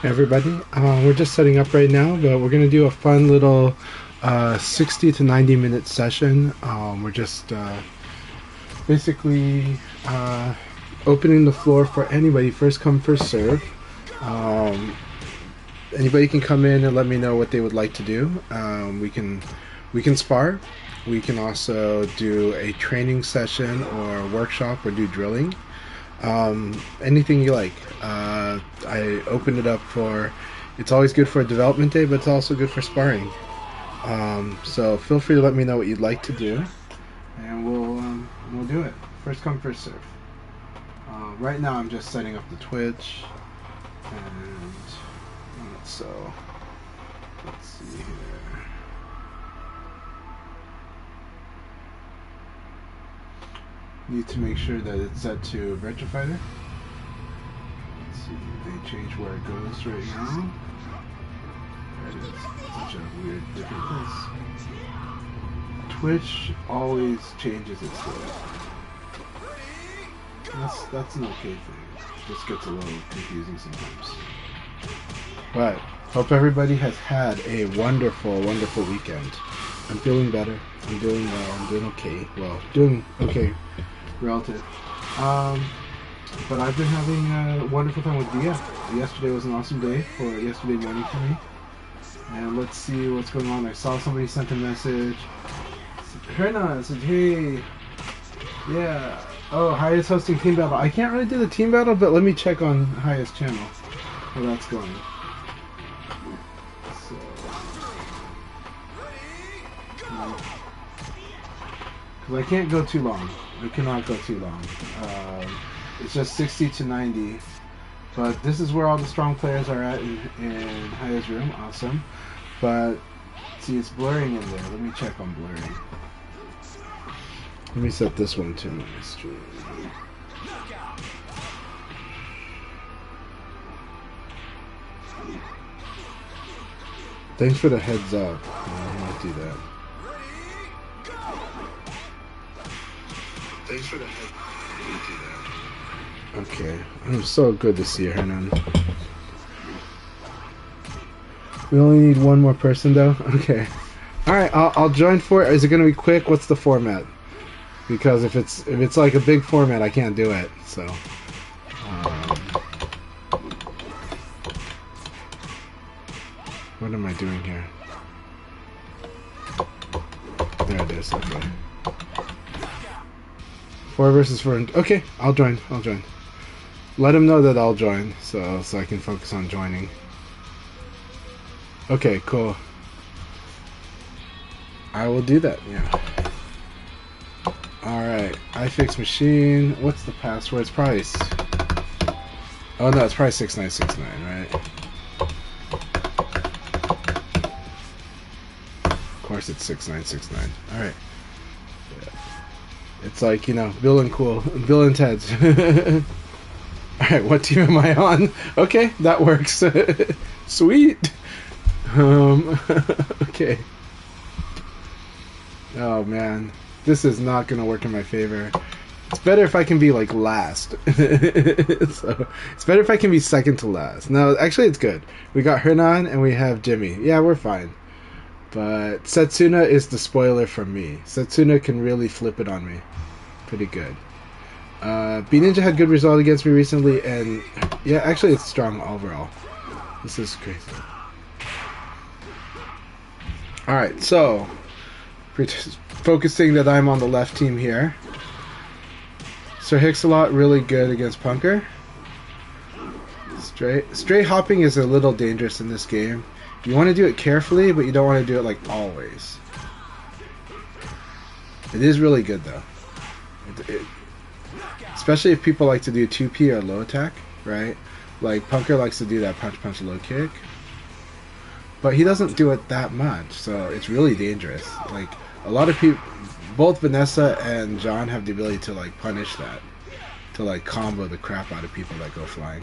Hey everybody, we're just setting up right now, but we're going to do a fun little 60 to 90 minute session. We're just basically opening the floor for anybody, first come, first serve. Anybody can come in and let me know what they would like to do. We can spar. We can also do a training session or workshop or do drilling. Anything you like. I opened it up for, it's always good for a development day, but it's also good for sparring. So feel free to let me know what you'd like to do, and we'll do it. First come, first serve. Right now I'm just setting up the Twitch, and so let's see here. Need to make sure that it's set to Retrofighter. Let's see if they change where it goes right now. That is such a weird different place. Twitch always changes its way. That's an okay thing. It just gets a little confusing sometimes. But hope everybody has had a wonderful, wonderful weekend. I'm feeling better. I'm doing well. I'm doing okay. Well, doing okay. Relative. But I've been having a wonderful time with Dia. Yesterday was an awesome day for yesterday morning for me. And let's see what's going on. I saw somebody sent a message. Herna said, hey, yeah. Oh, Haya's hosting team battle. I can't really do the team battle, but let me check on Haya's channel how that's going. So, because I can't go too long. I cannot go too long. It's just 60 to 90. But this is where all the strong players are at in Haya's room. Awesome. But, see, it's blurring in there. Let me check on blurring. Let me set this one to my stream. Thanks for the heads up. I might do that. Thanks for the heads up. I might do that. Okay. I'm so good to see you, Hernan. We only need one more person, though? Okay. Alright, I'll join for it. Is it going to be quick? What's the format? Because if it's like a big format, I can't do it. So, what am I doing here? There it is. Okay. 4 versus 4. Okay, I'll join. Let him know that I'll join, so I can focus on joining. Okay, cool. I will do that. Yeah. Alright, iFix machine. What's the password? It's probably... Oh no, it's probably 6969, right? Of course it's 6969. Alright. Yeah. It's like, you know, Bill and Cool. Bill and Ted's. Alright, what team am I on? Okay, that works. Sweet! Okay. Oh man. This is not going to work in my favor. It's better if I can be, like, last. So, it's better if I can be second to last. No, actually, it's good. We got Hernan and we have Jimmy. Yeah, we're fine. But Setsuna is the spoiler from me. Setsuna can really flip it on me. Pretty good. B-Ninja had good result against me recently, and, yeah, actually, it's strong overall. This is crazy. Alright, so... focusing that I'm on the left team here. Sir Hicks-a-Lot really good against Punker. Straight hopping is a little dangerous in this game. You want to do it carefully, but you don't want to do it like always. It is really good though. Especially if people like to do 2P or low attack, right? Like Punker likes to do that punch low kick. But he doesn't do it that much, so it's really dangerous. Like, a lot of people, both Vanessa and John have the ability to, like, punish that. To, like, combo the crap out of people that go flying.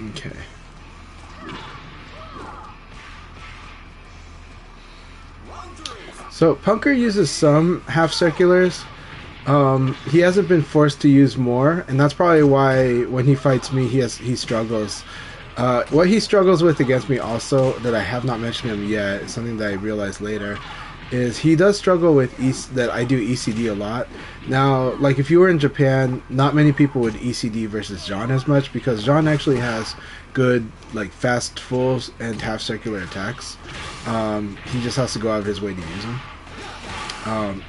Okay. So Punker uses some half circulars. He hasn't been forced to use more, and that's probably why when he fights me, he struggles. What he struggles with against me also, that I have not mentioned him yet, is something that I realized later, is he does struggle with that I do ECD a lot. Now, like if you were in Japan, not many people would ECD versus John as much, because John actually has good like fast fulls and half circular attacks. He just has to go out of his way to use them.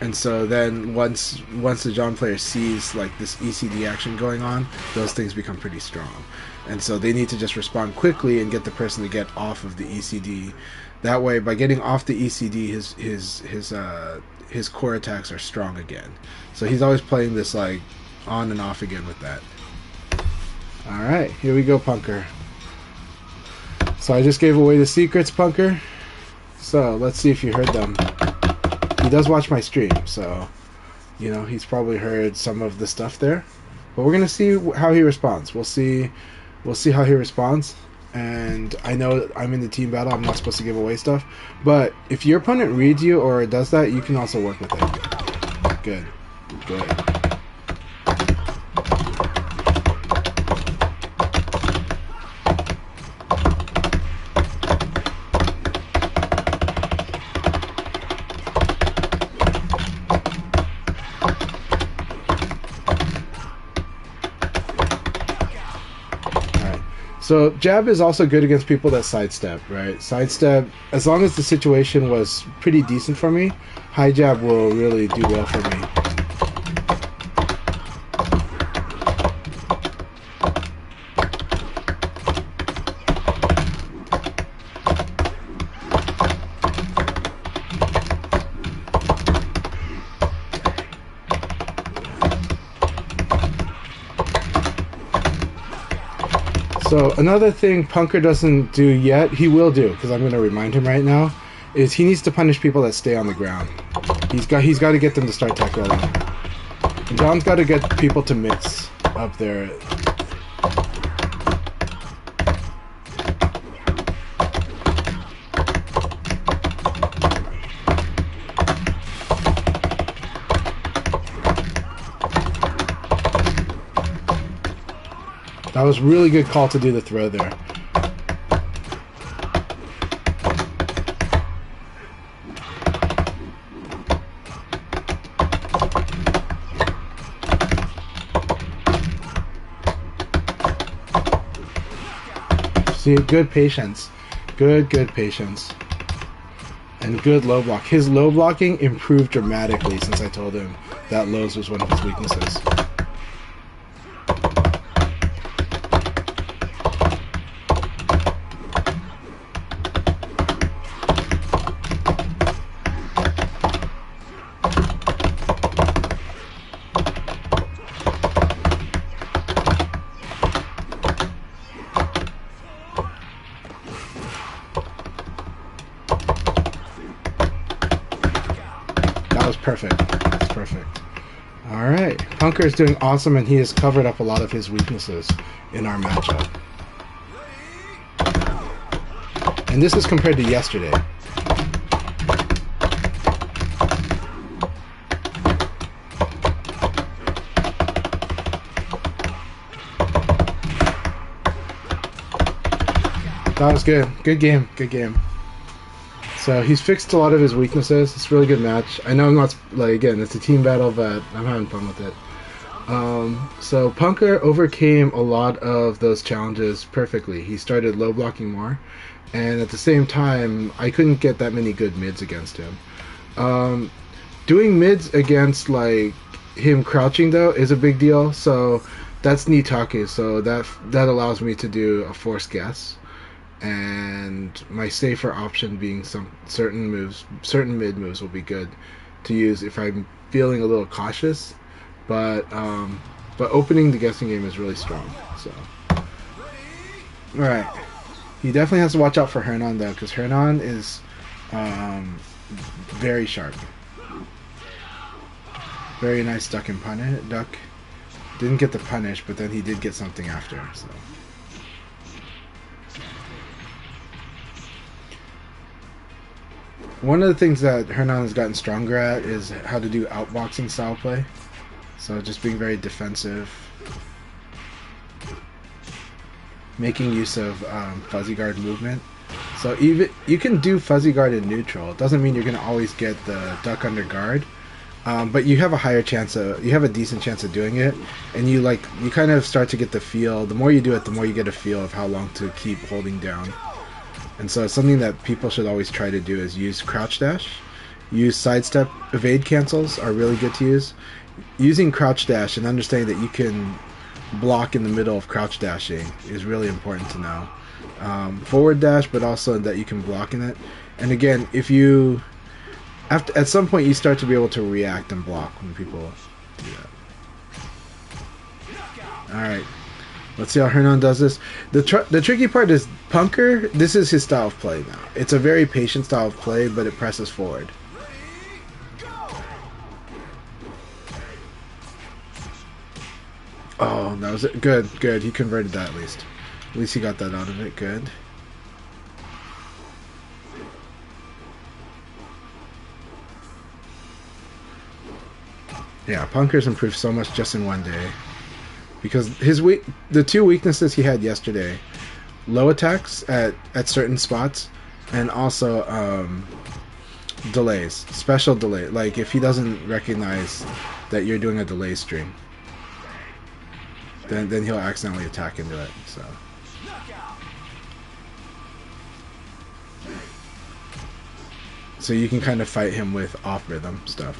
And so then once the John player sees like this ECD action going on, those things become pretty strong. And so they need to just respond quickly and get the person to get off of the ECD. That way, by getting off the ECD, his core attacks are strong again. So he's always playing this like on and off again with that. All right, here we go, Punker. So I just gave away the secrets, Punker. So let's see if you heard them. He does watch my stream, so you know he's probably heard some of the stuff there. But we're gonna see how he responds. We'll see how he responds. And I know I'm in the team battle. I'm not supposed to give away stuff, but if your opponent reads you or does that, you can also work with it. Good. So jab is also good against people that sidestep, right? Sidestep, as long as the situation was pretty decent for me, high jab will really do well for me. So another thing Punker doesn't do yet, he will do, because I'm going to remind him right now, is he needs to punish people that stay on the ground. He's got to get them to start tech rolling. And John's got to get people to mix up there. That was really good call to do the throw there. See, good patience. Good patience. And good low block. His low blocking improved dramatically since I told him that lows was one of his weaknesses. Perfect. That's perfect. Alright. Punker is doing awesome, and he has covered up a lot of his weaknesses in our matchup. And this is compared to yesterday. That was good. Good game. Good game. So he's fixed a lot of his weaknesses. It's a really good match. I know I'm not, like, again, it's a team battle, but I'm having fun with it. So Punker overcame a lot of those challenges perfectly. He started low blocking more, and at the same time, I couldn't get that many good mids against him. Doing mids against, like, him crouching, though, is a big deal. So that's Nitake, so that allows me to do a forced guess. And my safer option being some certain mid moves will be good to use if I'm feeling a little cautious, but opening the guessing game is really strong. So all right, he definitely has to watch out for Hernan though, because Hernan is very sharp. Very nice duck and punish. Duck didn't get the punish, but then he did get something after. So. One of the things that Hernan has gotten stronger at is how to do outboxing style play. So just being very defensive, making use of fuzzy guard movement. So even you can do fuzzy guard in neutral. It doesn't mean you're going to always get the duck under guard, but you have a higher chance of, you have a decent chance of doing it, and you kind of start to get the feel. The more you do it, the more you get a feel of how long to keep holding down. And so something that people should always try to do is use crouch dash, use sidestep, evade cancels are really good to use. Using crouch dash and understanding that you can block in the middle of crouch dashing is really important to know. Forward dash, but also that you can block in it. And again, if you at some point you start to be able to react and block when people do that. Alright, let's see how Hernan does this. The tricky part is Punker, this is his style of play now. It's a very patient style of play, but it presses forward. Oh, that was it. Good, good. He converted that at least. At least he got that out of it. Good. Yeah, Punker's improved so much just in one day. Because the two weaknesses he had yesterday, low attacks at certain spots, and also delays, special delay. Like if he doesn't recognize that you're doing a delay string, then he'll accidentally attack into it. So you can kind of fight him with off rhythm stuff.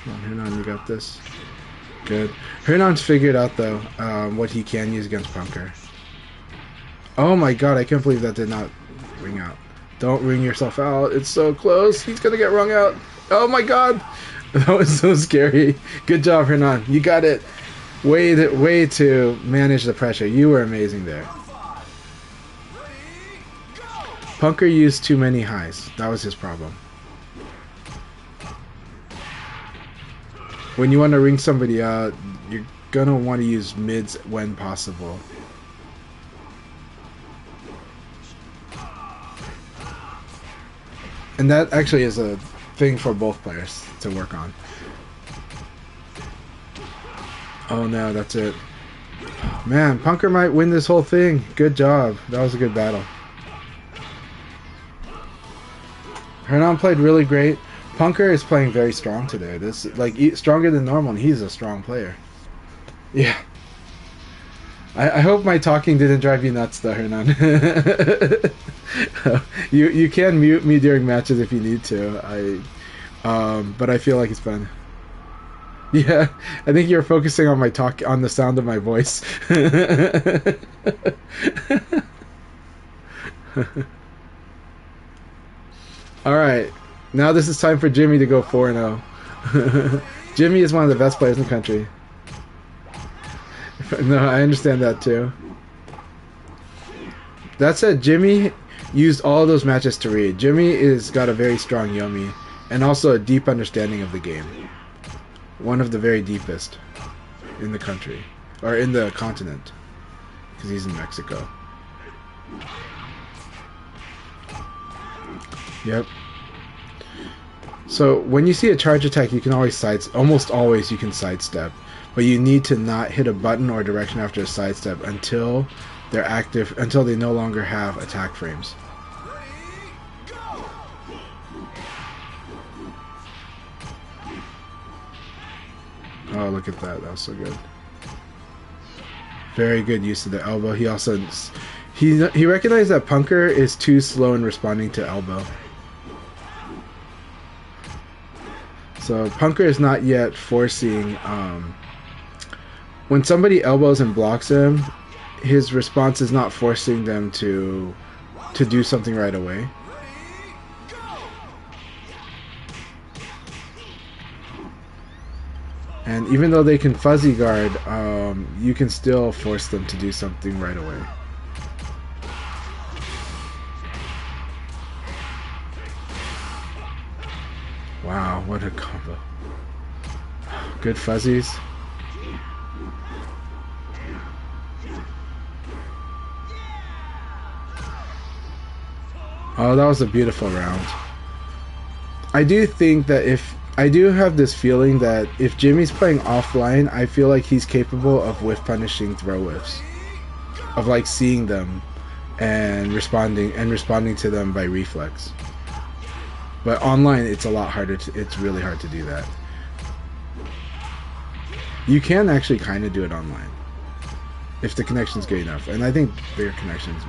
Come on, Hernan, you got this. Good. Hernan's figured out though what he can use against Punker. Oh my god, I can't believe that did not ring out. Don't ring yourself out. It's so close. He's gonna get rung out. Oh my god. That was so scary. Good job, Hernan. You got it. Way to manage the pressure. You were amazing there. Punker used too many highs. That was his problem. When you want to ring somebody out, you're gonna want to use mids when possible. And that actually is a thing for both players to work on. Oh no, that's it. Man, Punker might win this whole thing. Good job. That was a good battle. Hernan played really great. Punker is playing very strong today. This stronger than normal, and he's a strong player. Yeah. I hope my talking didn't drive you nuts, though, Hernan. You can mute me during matches if you need to. But I feel like it's fun. Yeah, I think you're focusing on on the sound of my voice. All right, now this is time for Jimmy to go 4-0. Jimmy is one of the best players in the country. No, I understand that too. That said, Jimmy used all of those matches to read. Jimmy is got a very strong Yomi and also a deep understanding of the game. One of the very deepest in the country, or in the continent, because he's in Mexico. Yep. So when you see a charge attack, you can always almost always you can sidestep, but you need to not hit a button or direction after a sidestep until they're active, until they no longer have attack frames. Oh, look at that. That was so good. Very good use of the elbow. He also he recognized that Punker is too slow in responding to elbow. So Punker is not yet forcing when somebody elbows and blocks him, his response is not forcing them to do something right away. And even though they can fuzzy guard, you can still force them to do something right away. Wow, what a combo. Good fuzzies. Oh, that was a beautiful round. I do think that I do have this feeling that if Jimmy's playing offline, I feel like he's capable of whiff punishing throw whiffs. Of like seeing them and responding to them by reflex. But online it's a lot harder it's really hard to do that. You can actually kind of do it online if the connection's good enough, and I think bigger connections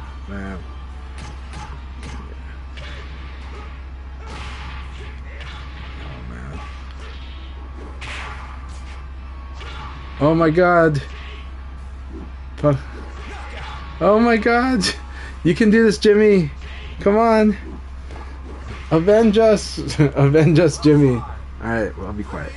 oh my god. Oh my god. You can do this, Jimmy. Come on. Avenge us. Avenge us, Jimmy. Alright, well, I'll be quiet.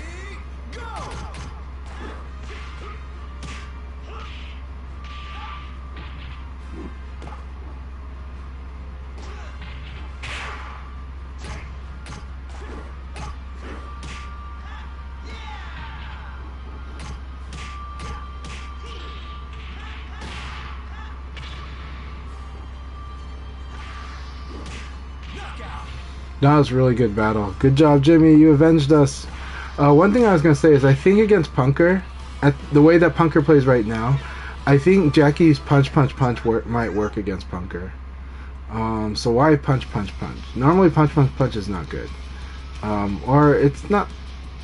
That was a really good battle. Good job, Jimmy. You avenged us. One thing I was going to say is I think against Punker, at the way that Punker plays right now, I think Jackie's punch might work against Punker. So why punch? Normally punch is not good. Or it's not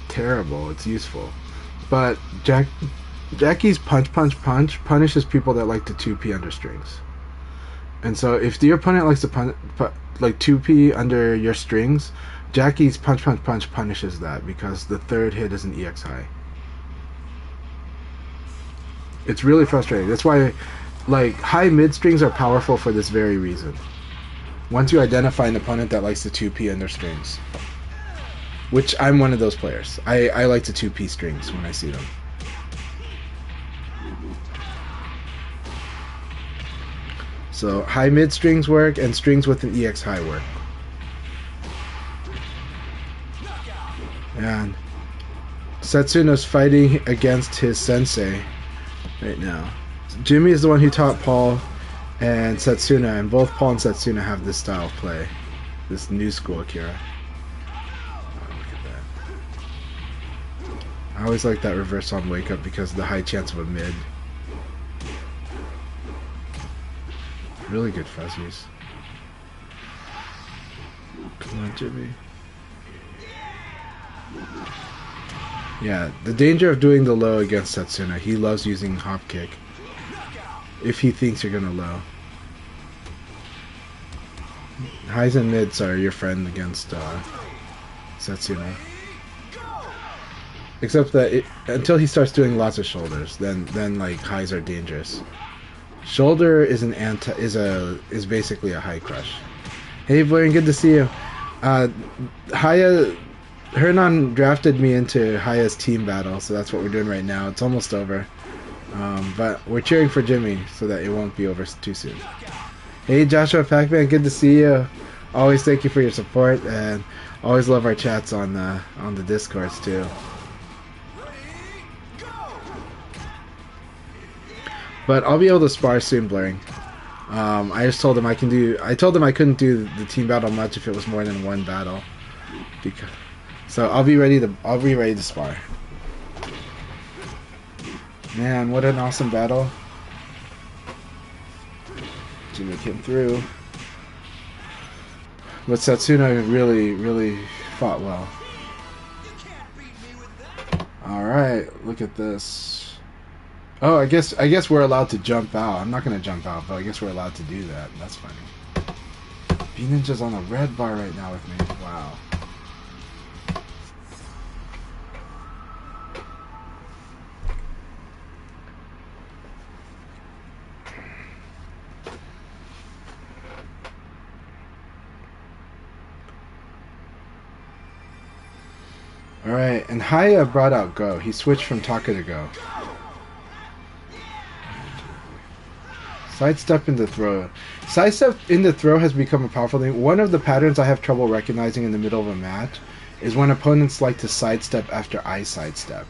terrible. It's useful. But Jackie's punch punishes people that like to 2P under strings. And so if your opponent likes to like 2P under your strings, Jackie's punch punishes that because the third hit is an EX high. It's really frustrating. That's why like high mid strings are powerful for this very reason. Once you identify an opponent that likes to 2P under strings. Which I'm one of those players. I like to 2P strings when I see them. So high mid strings work and strings with an EX high work. And Setsuna's fighting against his sensei right now. Jimmy is the one who taught Paul and Setsuna, and both Paul and Setsuna have this style of play. This new school Akira. Oh, look at that. I always like that reverse on wake up because of the high chance of a mid. Really good fuzzies. Come on, Jimmy. Yeah, the danger of doing the low against Setsuna. He loves using hop kick. If he thinks you're gonna low. Highs and mids are your friend against Setsuna. Except that until he starts doing lots of shoulders, then like highs are dangerous. Shoulder is is basically a high crush. Hey Blaine, good to see you. Haya Hernan drafted me into Haya's team battle, so that's what we're doing right now. It's almost over. But we're cheering for Jimmy so that it won't be over too soon. Hey Joshua Pac-Man, good to see you. Always thank you for your support, and always love our chats on the Discords too. But I'll be able to spar soon, Blurring. I just told him I told him I couldn't do the team battle much if it was more than one battle. So I'll be ready to spar. Man, what an awesome battle. Jimmy came through. But Setsuna really fought well. Alright, look at this. Oh, I guess we're allowed to jump out. I'm not gonna jump out, but I guess we're allowed to do that. That's funny. B-Ninja's on the red bar right now with me. Wow. Alright, and Haya brought out Go. He switched from Taka to Go. Sidestep into throw. Sidestep into throw has become a powerful thing. One of the patterns I have trouble recognizing in the middle of a match is when opponents like to sidestep after I sidestep.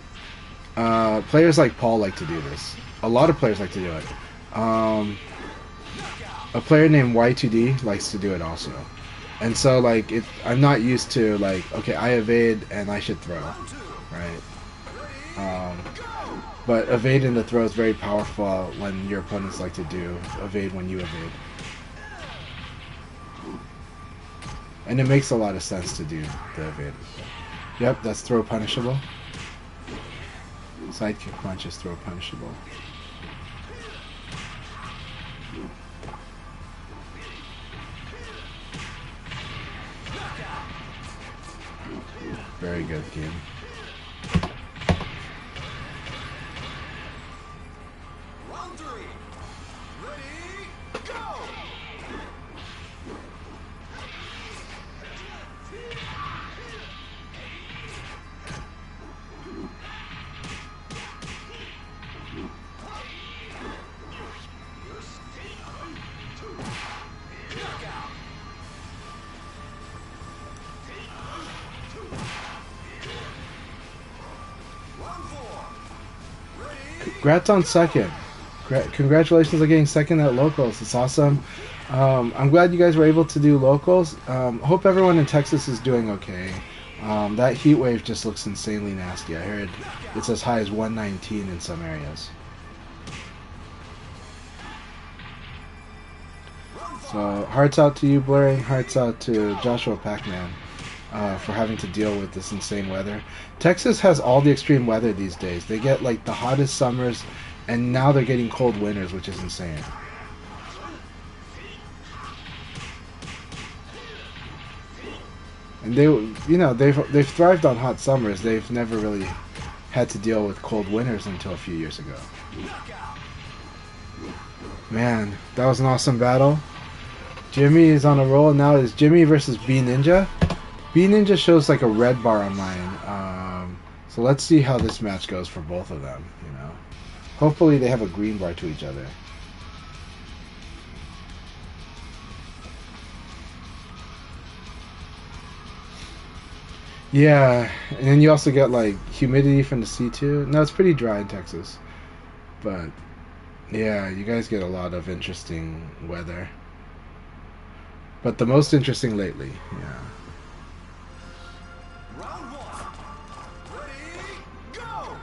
Players like Paul like to do this. A lot of players like to do it. A player named Y2D likes to do it also. And so, like, I'm not used to, like, okay, I evade and I should throw, right? But evade in the throw is very powerful when your opponents like to do evade when you evade. And it makes a lot of sense to do the evade. Yep, that's throw punishable. Sidekick punch is throw punishable. Very good game. Round 3. Ready, go! Congrats on second. Congratulations on getting second at locals. It's awesome. I'm glad you guys were able to do locals. Hope everyone in Texas is doing okay. That heat wave just looks insanely nasty. I heard it's as high as 119 in some areas. So hearts out to you, Blurring. Hearts out to Joshua Pac-Man for having to deal with this insane weather. Texas has all the extreme weather these days. They get like the hottest summers, and now they're getting cold winters, which is insane. And they've thrived on hot summers. They've never really had to deal with cold winters until a few years ago. Man, that was an awesome battle. Jimmy is on a roll now. It's Jimmy versus B Ninja. B Ninja shows like a red bar on mine. So let's see how this match goes for both of them. You know, hopefully they have a green bar to each other. Yeah, and then you also get like humidity from the sea too. No, it's pretty dry in Texas, but yeah, you guys get a lot of interesting weather. But the most interesting lately, yeah. Round 1. Ready, go!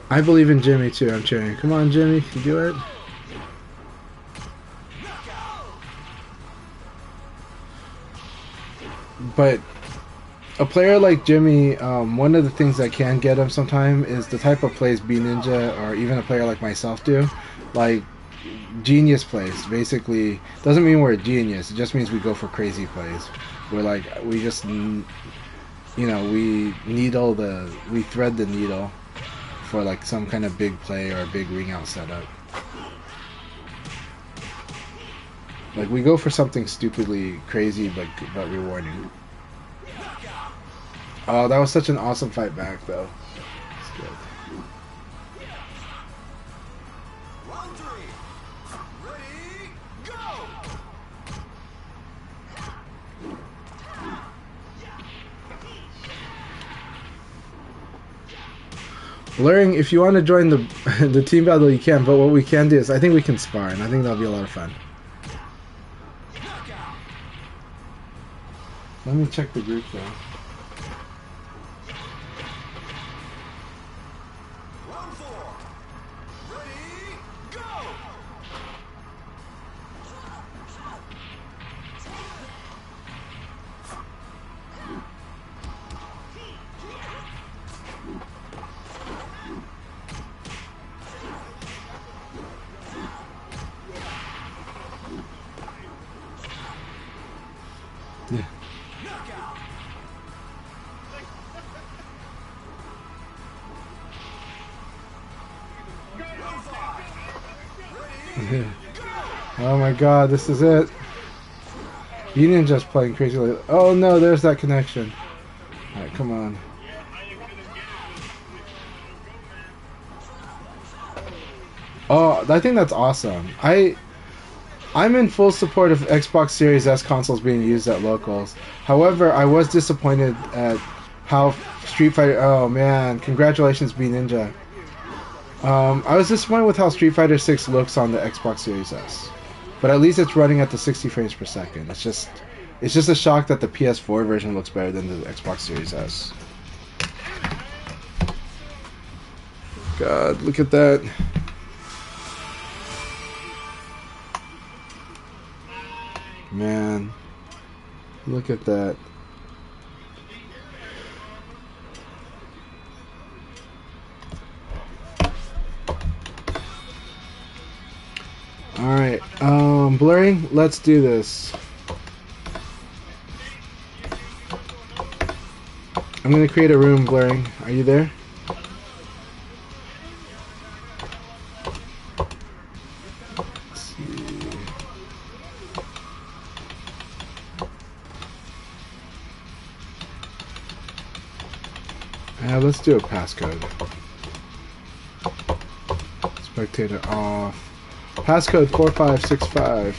I believe in Jimmy too. I'm cheering. Come on, Jimmy, you do it. But a player like Jimmy, one of the things that can get him sometime is the type of plays B Ninja or even a player like myself do. Like genius plays. Basically, doesn't mean we're a genius. It just means we go for crazy plays. We're like, we just, we thread the needle for like some kind of big play or a big ring out setup. Like we go for something stupidly crazy but rewarding. Oh, that was such an awesome fight back though. It's good. Round 3. Ready, go! Blurring, if you want to join the the team battle, you can. But what we can do is, I think we can spar, and I think that'll be a lot of fun. Let me check the group though. Round 4. Ready, go! Yeah. Oh my god, this is it. You didn't just playing crazy like, oh no, there's that connection. Alright, come on. Oh, I think that's awesome. I I'm in full support of Xbox Series S consoles being used at locals. However, I was disappointed at how Street Fighter... Oh, man. Congratulations, B Ninja. I was disappointed with how Street Fighter 6 looks on the Xbox Series S. But at least it's running at the 60 frames per second. It's just a shock that the PS4 version looks better than the Xbox Series S. God, look at that. Man, look at that. Alright, blurring, let's do this. I'm gonna create a room, blurring. Are you there? Let's see. Let's do a passcode. Spectator off. Passcode 4565.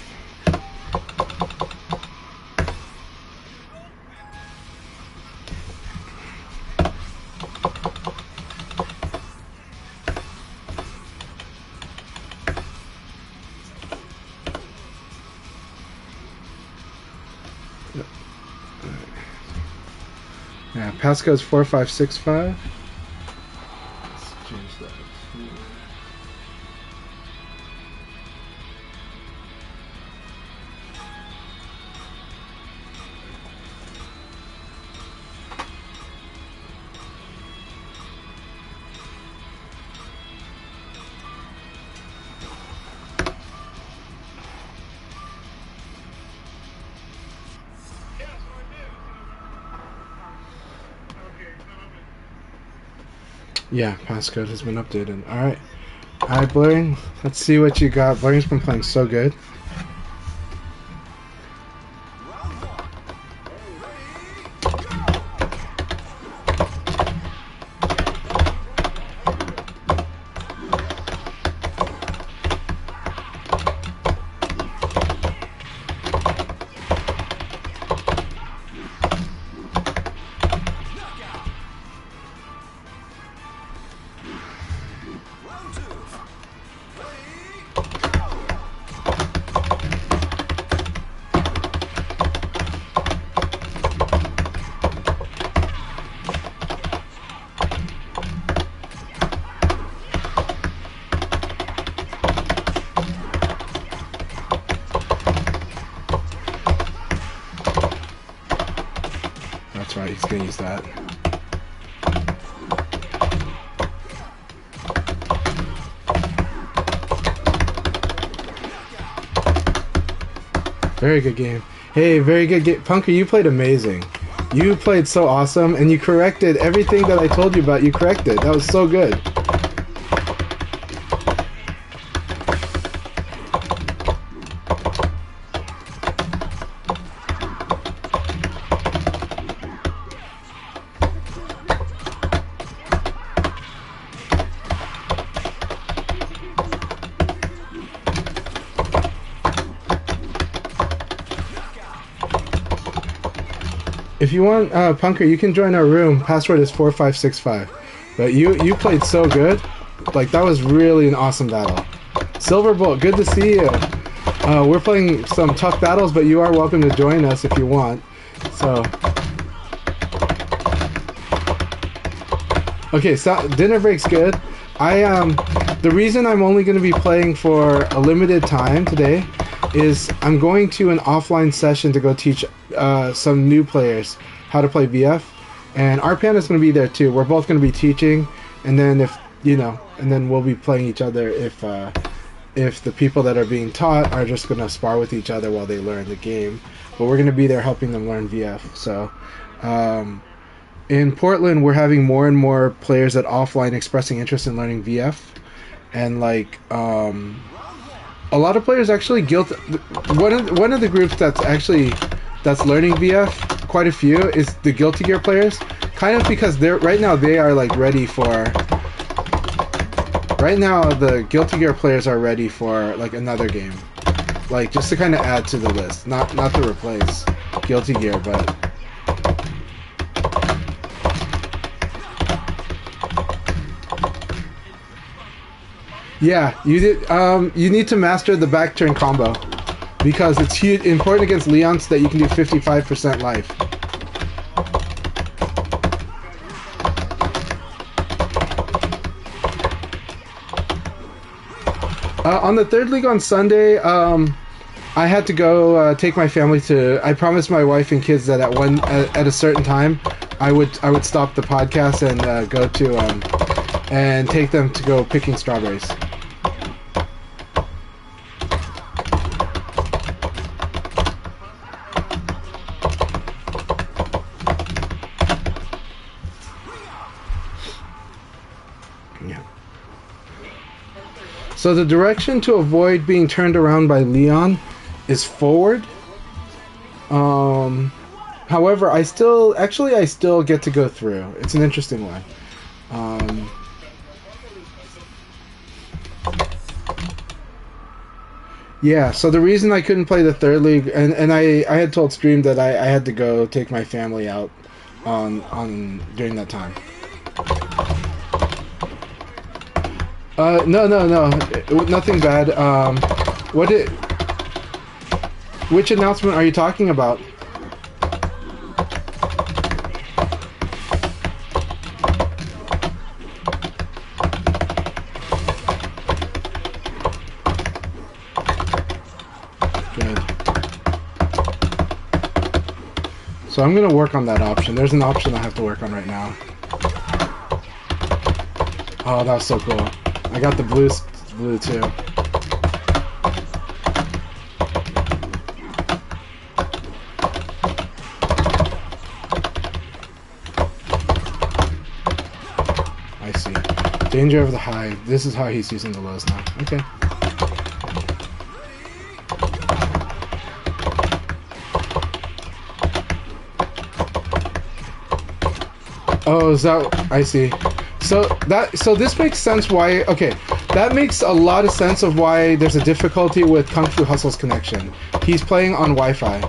Yeah, passcode's 4565. Let's change that. Yeah, passcode has been updated. Alright. Alright, Blurring. Let's see what you got. Blurring's been playing so good. That's right, he's gonna use that. Very good game. Hey, very good game. Punker, you played amazing. You played so awesome, and you corrected everything that I told you about. You corrected. That was so good. If you want, Punker, you can join our room. Password is 4565. But you played so good. Like, that was really an awesome battle. SilvBolt, good to see you. We're playing some tough battles, but you are welcome to join us if you want. So, okay, so dinner break's good. The reason I'm only going to be playing for a limited time today is I'm going to an offline session to go teach some new players how to play VF, and our Panda's going to be there too. We're both going to be teaching, and then and then we'll be playing each other if the people that are being taught are just going to spar with each other while they learn the game. But we're going to be there helping them learn VF. So in Portland, we're having more and more players at offline expressing interest in learning VF, and like a lot of players actually one of the groups that's learning VF, quite a few, is the Guilty Gear players, kind of because right now the Guilty Gear players are ready for like another game. like just to kind of add to the list, not to replace Guilty Gear, but. Yeah, you did. You need to master the back turn combo because it's huge, important against Leon so that you can do 55% life. On the third league on Sunday, I had to go take my family to. I promised my wife and kids that at a certain time, I would stop the podcast and go to and take them to go picking strawberries. So the direction to avoid being turned around by Leon is forward. However, I still get to go through. It's an interesting one. Yeah, so the reason I couldn't play the third league, and I had told Stream that I had to go take my family out on during that time. No, nothing bad. Which announcement are you talking about? Good. So I'm gonna work on that option. There's an option I have to work on right now. Oh, that was so cool. I got the blue too. I see. Danger of the high. This is how he's using the lows now. Okay. Oh, is that... I see. So this makes sense why... Okay, that makes a lot of sense of why there's a difficulty with Kung Fu Hustle's connection. He's playing on Wi-Fi.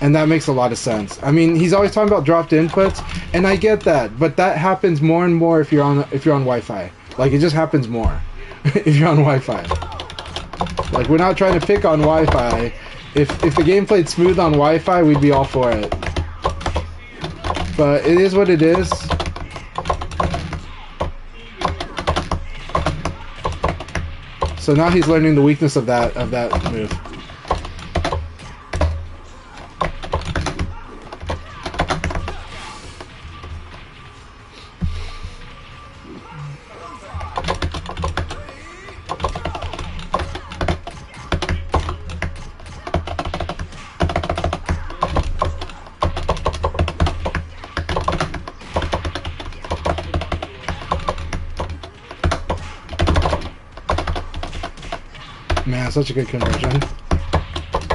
And that makes a lot of sense. I mean, he's always talking about dropped inputs, and I get that, but that happens more and more if you're on Wi-Fi. Like, it just happens more if you're on Wi-Fi. Like, we're not trying to pick on Wi-Fi. If the game played smooth on Wi-Fi, we'd be all for it. But it is what it is. So now he's learning the weakness of that move. Man, such a good conversion.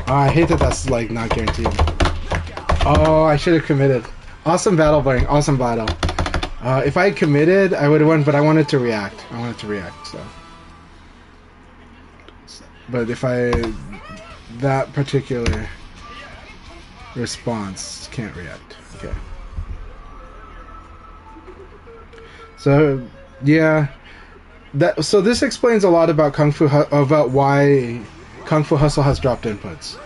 Oh, I hate that that's like not guaranteed. Oh, I should have committed. Awesome battle, Blurring. Awesome battle. If I had committed, I would have won, but I wanted to react. So. But if that particular response can't react. Okay. So, yeah. So this explains a lot about about why Kung Fu Hustle has dropped inputs.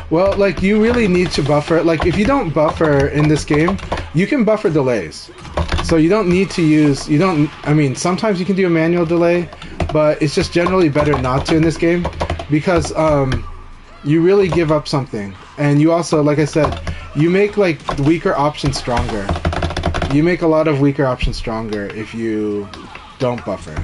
Well, like, you really need to buffer. Like, if you don't buffer in this game, you can buffer delays. So you don't need to use... I mean, sometimes you can do a manual delay, but it's just generally better not to in this game because... you really give up something, and you also, like I said, you make like weaker options stronger. You make a lot of weaker options stronger if you don't buffer.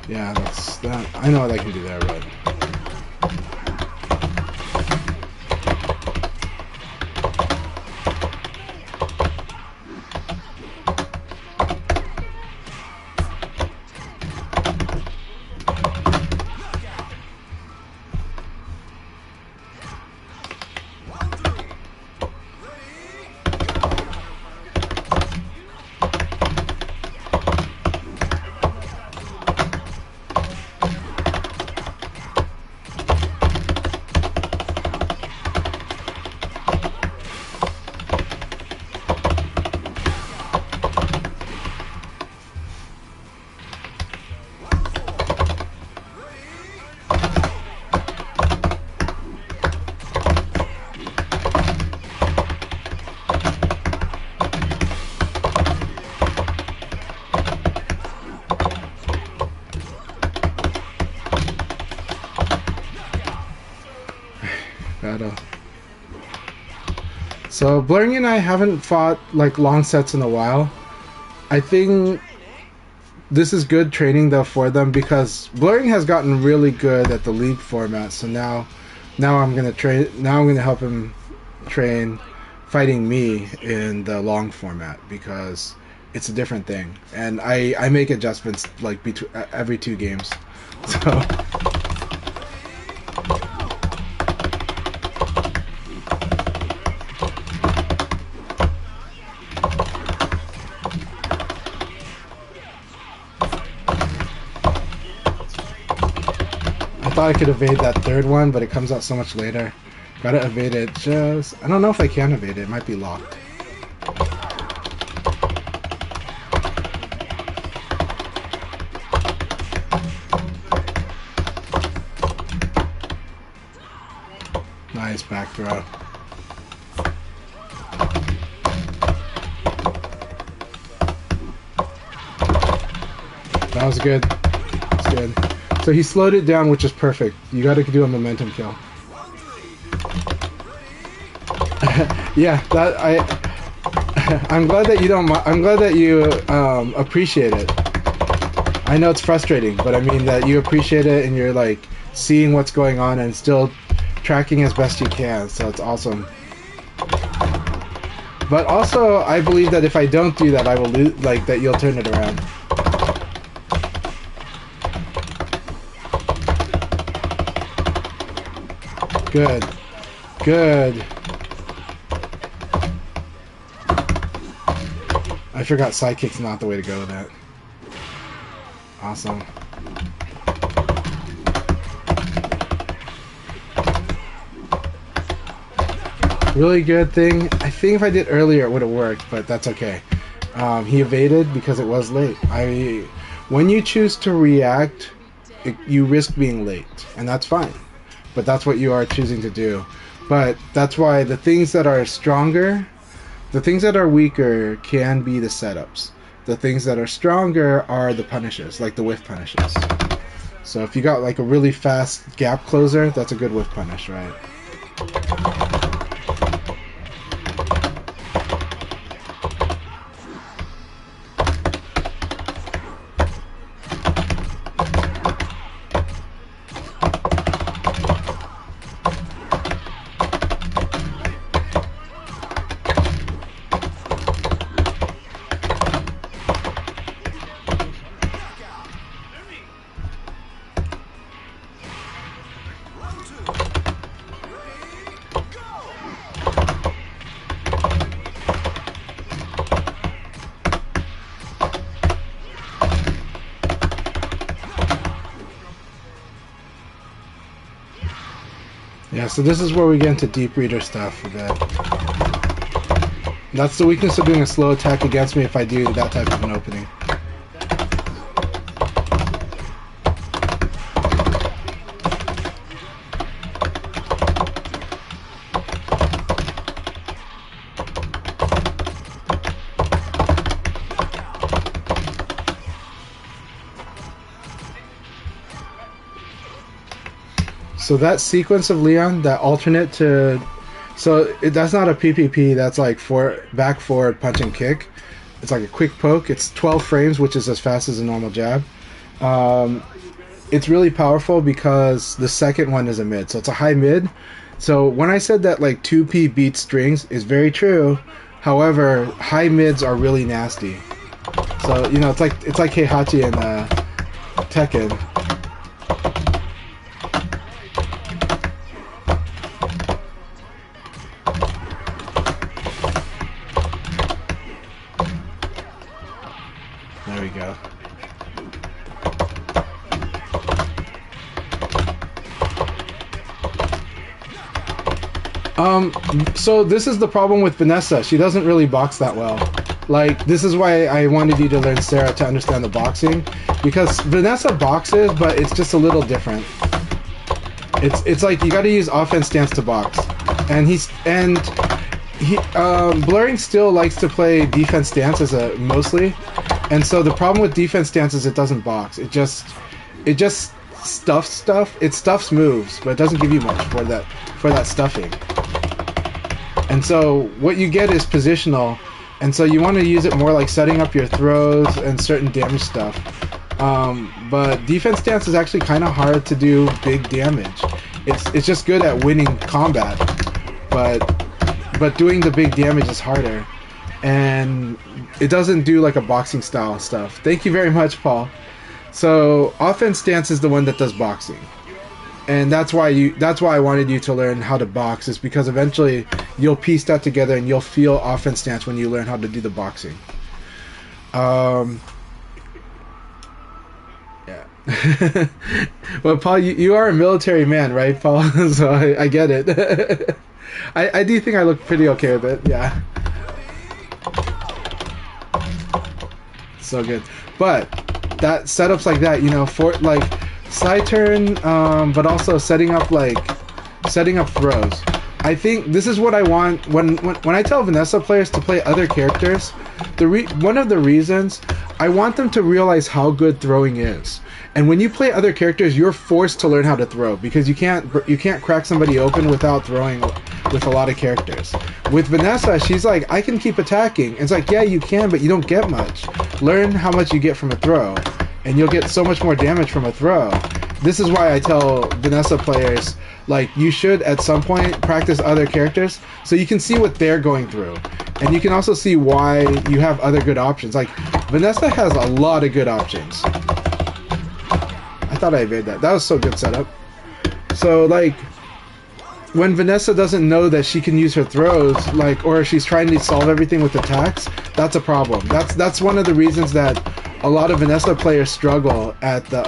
Yeah, that's that. I know what I can do there, but. title. So Blurring and I haven't fought like long sets in a while. I think this is good training though for them because Blurring has gotten really good at the league format. So now I'm gonna train. Now I'm gonna help him train fighting me in the long format because it's a different thing, and I make adjustments like between every 2 games. So. I thought I could evade that 3rd one, but it comes out so much later. Gotta evade it just... I don't know if I can evade it. It might be locked. Nice back throw. That was good. That's good. So he slowed it down, which is perfect. You got to do a momentum kill. Yeah, that I'm glad that you don't. I'm glad that you appreciate it. I know it's frustrating, but I mean that you appreciate it and you're like seeing what's going on and still tracking as best you can. So it's awesome. But also, I believe that if I don't do that, I will lose. Like that, you'll turn it around. Good. Good. I forgot sidekick's not the way to go with that. Awesome. Really good thing. I think if I did earlier it would have worked, but that's okay. He evaded because it was late. When you choose to react, you risk being late, and that's fine. But that's what you are choosing to do. But that's why the things that are stronger, the things that are weaker can be the setups. The things that are stronger are the punishes, like the whiff punishes. So if you got like a really fast gap closer, that's a good whiff punish, right? Yeah, so this is where we get into deep reader stuff a bit. That's the weakness of doing a slow attack against me if I do that type of an opening. So that sequence of Leon, that alternate to... So that's not a PPP, that's like back, forward, punch, and kick. It's like a quick poke. It's 12 frames, which is as fast as a normal jab. It's really powerful because the second one is a mid. So it's a high mid. So when I said that like 2P beats strings is very true. However, high mids are really nasty. So, you know, it's like Heihachi and Tekken. There we go. So this is the problem with Vanessa. She doesn't really box that well. Like, this is why I wanted you to learn Sarah to understand the boxing. Because Vanessa boxes, but it's just a little different. It's like you gotta use offense stance to box. And Blurring still likes to play defense stance mostly. And so the problem with defense stance is it doesn't box. It just stuff. It stuffs moves, but it doesn't give you much for that stuffing. And so what you get is positional, and so you want to use it more like setting up your throws and certain damage stuff. But defense stance is actually kind of hard to do big damage. It's just good at winning combat, but doing the big damage is harder, and it doesn't do like a boxing style stuff. Thank you very much, Paul. So offense stance is the one that does boxing, and that's why I wanted you to learn how to box, is because eventually you'll piece that together and you'll feel offense stance when you learn how to do the boxing. Yeah. Well, Paul, you are a military man, right, Paul? So I get it. I do think I look pretty okay with it. Yeah. So good. But that setups like that, you know, for like side turn, but also setting up throws. I think this is what I want when I tell Vanessa players to play other characters. One of the reasons I want them to realize how good throwing is. And when you play other characters, you're forced to learn how to throw, because you can't crack somebody open without throwing with a lot of characters. With Vanessa, she's like, I can keep attacking. And it's like, yeah, you can, but you don't get much. Learn how much you get from a throw, and you'll get so much more damage from a throw. This is why I tell Vanessa players, like, you should at some point practice other characters so you can see what they're going through. And you can also see why you have other good options. Like, Vanessa has a lot of good options. I thought I made that. That was so good setup. So, like, when Vanessa doesn't know that she can use her throws, like, or she's trying to solve everything with attacks, that's a problem. That's one of the reasons that a lot of Vanessa players struggle at the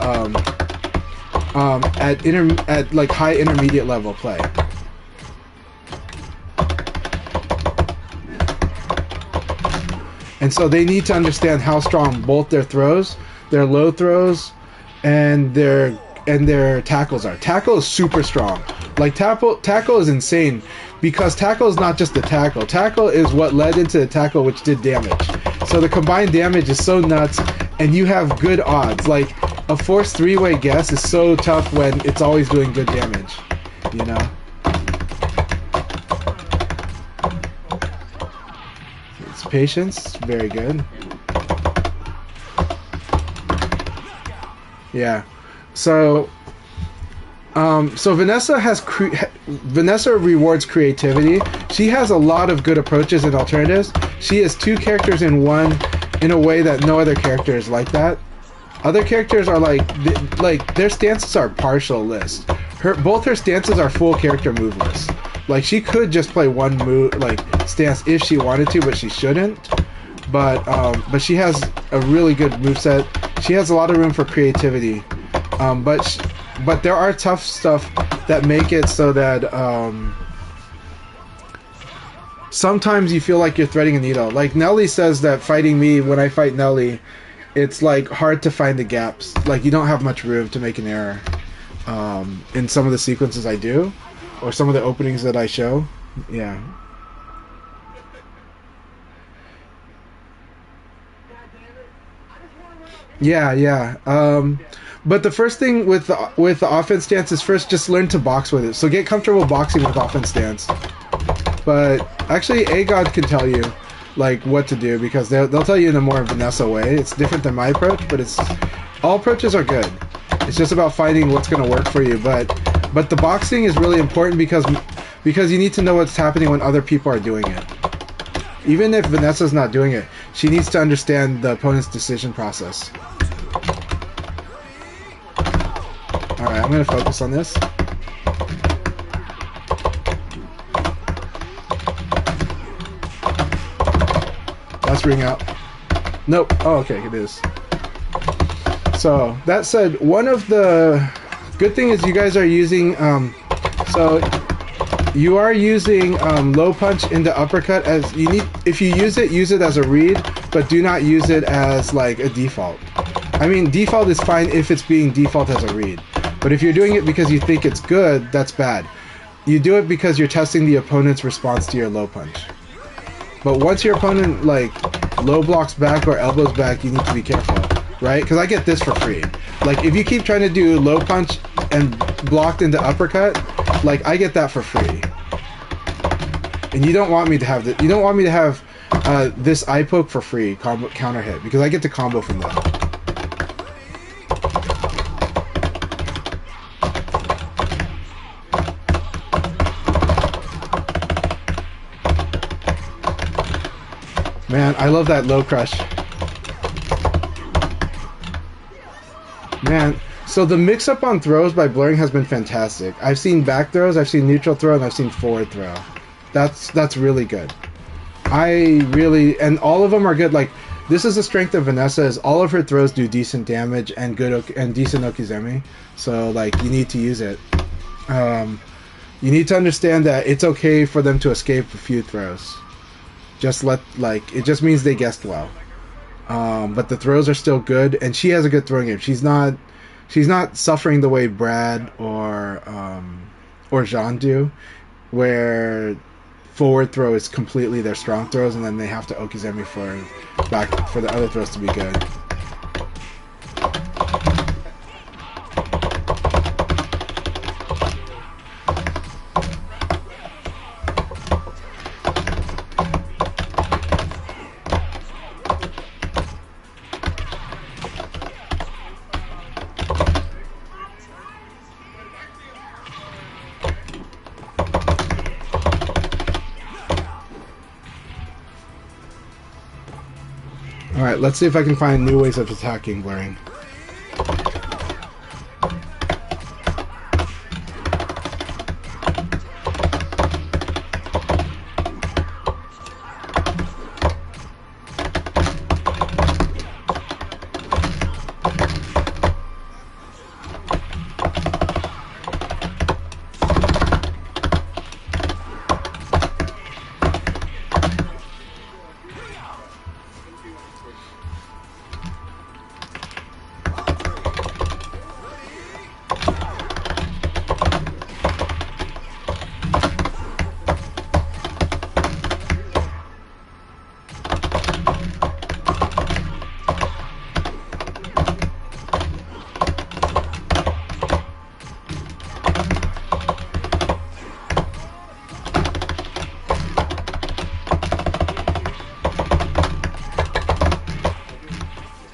at like high intermediate level play. And so they need to understand how strong both their throws, their low throws, and their tackles are. Tackle is super strong. Like tackle is insane, because tackle is not just the tackle. Tackle is what led into the tackle, which did damage. So the combined damage is so nuts, and you have good odds. Like a forced three-way guess is so tough when it's always doing good damage, you know. It's patience, very good. Yeah, so Vanessa rewards creativity. She has a lot of good approaches and alternatives. She has two characters in one, in a way that no other character is like that. Other characters are like their stances are partial list. Both her stances are full character move list. Like, she could just play one move, like, stance if she wanted to, but she shouldn't. But she has a really good moveset. She has a lot of room for creativity. But there are tough stuff that make it so that sometimes you feel like you're threading a needle. Like Nelly says that fighting me, when I fight Nelly, it's like hard to find the gaps. Like, you don't have much room to make an error in some of the sequences I do, or some of the openings that I show. Yeah. Yeah. But the first thing with the offense stance is first just learn to box with it. So get comfortable boxing with offense stance. But actually, AGod can tell you like what to do, because they'll tell you in a more Vanessa way. It's different than my approach, but all approaches are good. It's just about finding what's going to work for you. But the boxing is really important because you need to know what's happening when other people are doing it. Even if Vanessa's not doing it, she needs to understand the opponent's decision process. Alright, I'm going to focus on this. Let's ring out. Nope. Oh, okay, it is. So, that said, one of the good thing is you guys are using, you are using low punch into uppercut as you need. If you use it as a read, but do not use it as like a default. I mean, default is fine if it's being default as a read, but if you're doing it because you think it's good, that's bad. You do it because you're testing the opponent's response to your low punch. But once your opponent like low blocks back or elbows back, you need to be careful. right? Because I get this for free. Like, if you keep trying to do low punch and blocked into uppercut, like, I get that for free. And you don't want me to have you don't want me to have this eye poke for free, counter hit, because I get to combo from that. Man, I love that low crush. Man, so the mix-up on throws by Blurring has been fantastic. I've seen back throws, I've seen neutral throw, and I've seen forward throw. That's really good. And all of them are good. Like, this is the strength of Vanessa, is all of her throws do decent damage and decent okizeme. So, like, you need to use it. You need to understand that it's okay for them to escape a few throws. It just means they guessed well. But the throws are still good, and she has a good throwing game. She's not suffering the way Brad or Jean do, where forward throw is completely their strong throws, and then they have to okizeme for the other throws to be good. Alright, let's see if I can find new ways of attacking Blurring.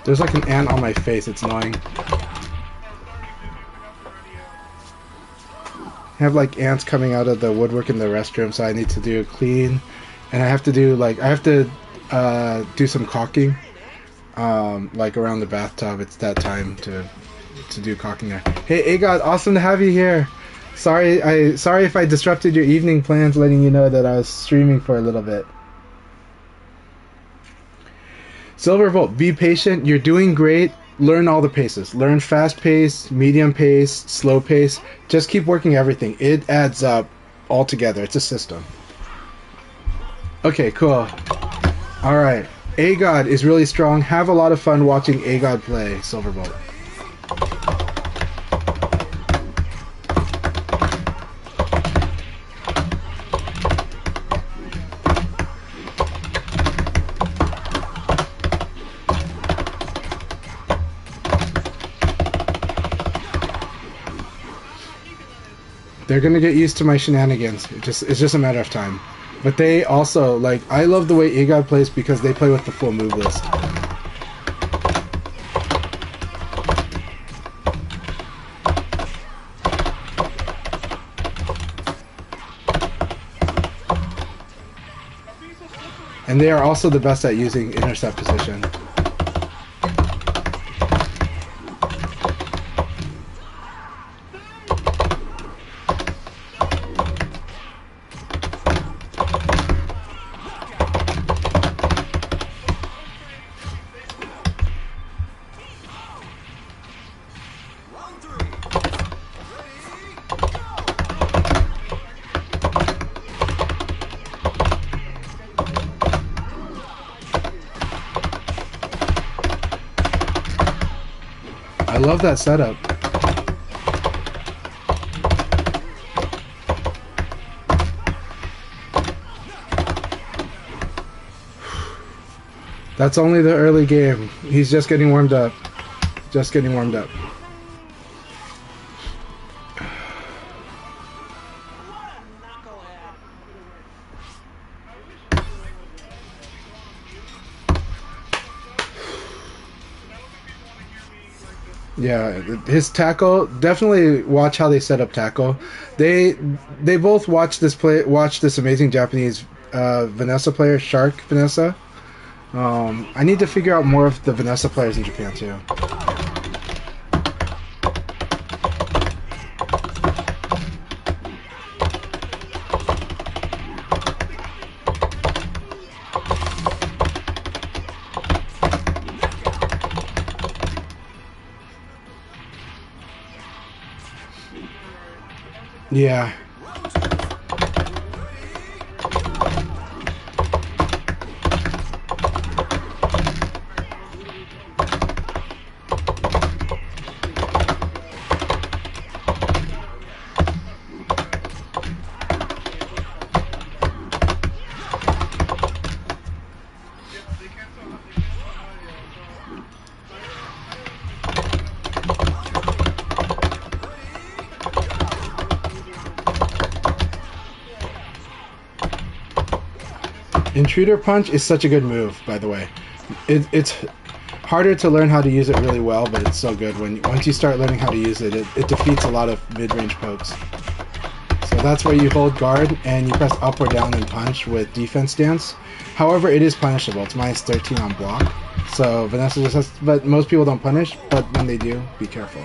There's like an ant on my face, it's annoying. I have like ants coming out of the woodwork in the restroom, so I need to do a clean. And I have to do do some caulking. Like around the bathtub, it's that time to do caulking there. Hey AGod, awesome to have you here. Sorry if I disrupted your evening plans, letting you know that I was streaming for a little bit. SilvBolt, be patient. You're doing great. Learn all the paces. Learn fast pace, medium pace, slow pace. Just keep working everything. It adds up all together. It's a system. Okay, cool. Alright. AGod is really strong. Have a lot of fun watching AGod play SilvBolt. They're gonna get used to my shenanigans. It's just a matter of time. But they also, like, I love the way AGod plays because they play with the full move list. And they are also the best at using intercept position. I love that setup. That's only the early game. He's just getting warmed up. Just getting warmed up. Yeah, his tackle. Definitely watch how they set up tackle. They both watch this amazing Japanese Vanessa player, Shark Vanessa. I need to figure out more of the Vanessa players in Japan too. Yeah. Intruder Punch is such a good move, by the way. It's harder to learn how to use it really well, but it's so good. Once you start learning how to use it, it defeats a lot of mid-range pokes. So that's where you hold guard and you press up or down and punch with defense stance. However, it is punishable. It's minus 13 on block. So Vanessa just has, but most people don't punish, but when they do, be careful.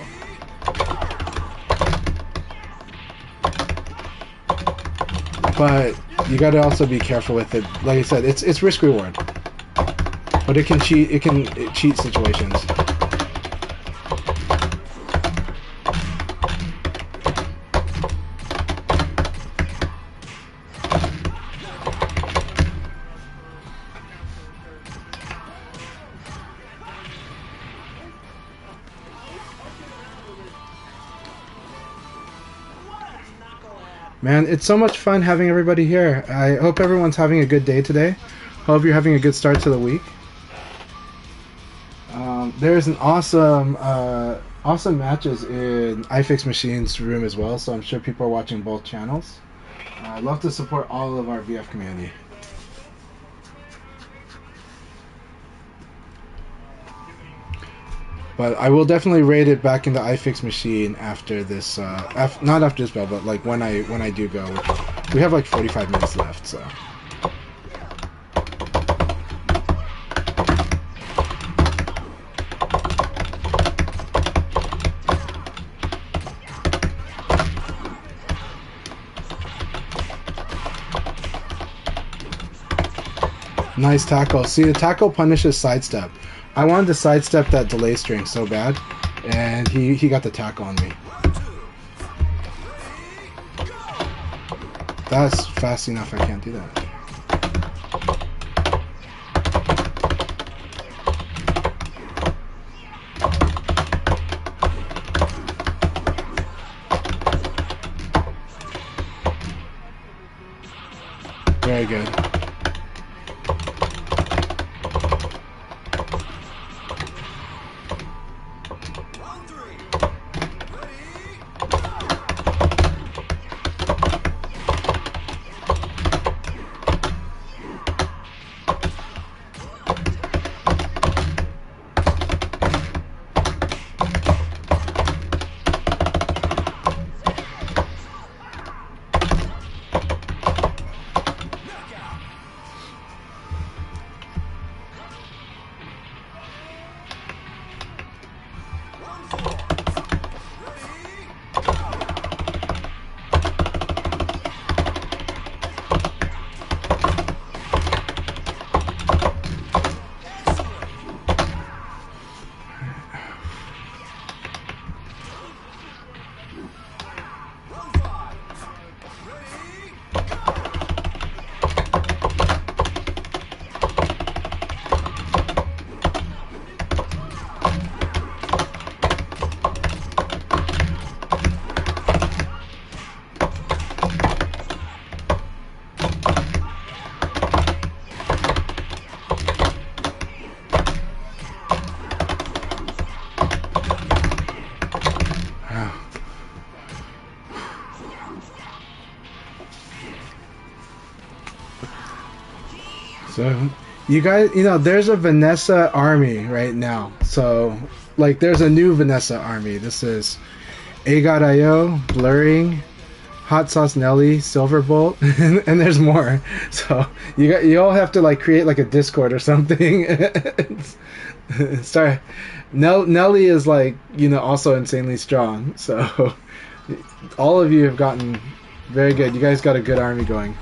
But you gotta also be careful with it. Like I said, it's risk reward, but it can cheat. It can cheat situations. Man, it's so much fun having everybody here. I hope everyone's having a good day today. Hope you're having a good start to the week. There's an awesome matches in iFix Machine's room as well, so I'm sure people are watching both channels. I'd love to support all of our VF community. But I will definitely raid it back into iFix Machine after this. Not after this bell, but like when I do go. Which we have like 45 minutes left, so. Nice tackle. See, the tackle punishes sidestep. I wanted to sidestep that delay string so bad, and he got the tackle on me. That's fast enough, I can't do that. Very good. So, you guys, you know, there's a Vanessa army right now. So, like, there's a new Vanessa army. This is AGodIO, Blurring, Hot Sauce Nelly, SilvBolt, and there's more. So you all have to like create like a Discord or something. Start. Nelly is like, you know, also insanely strong. So all of you have gotten very good. You guys got a good army going.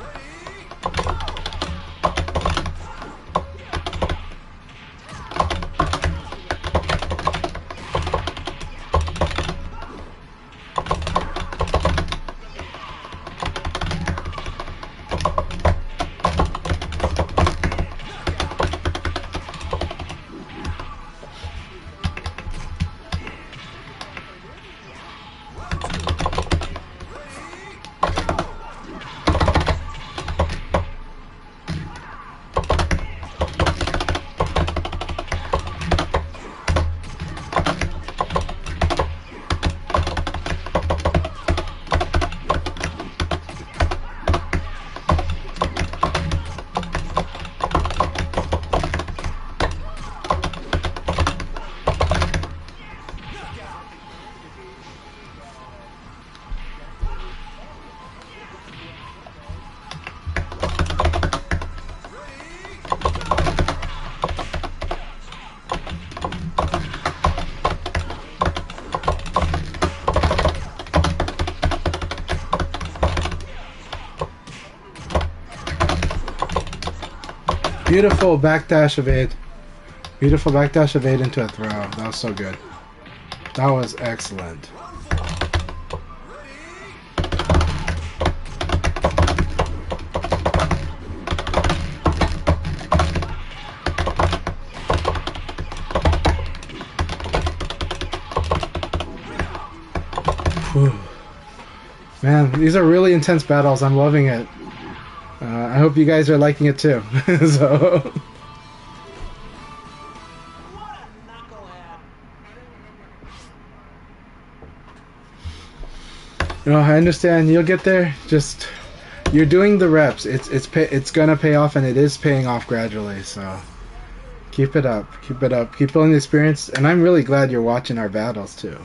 Beautiful backdash evade. Beautiful backdash evade into a throw. That was so good. That was excellent. Whew. Man, these are really intense battles. I'm loving it. I hope you guys are liking it too. So. No, I understand. You'll get there. Just you're doing the reps. It's gonna pay off, and it is paying off gradually. So keep it up. Keep it up. Keep building the experience. And I'm really glad you're watching our battles too.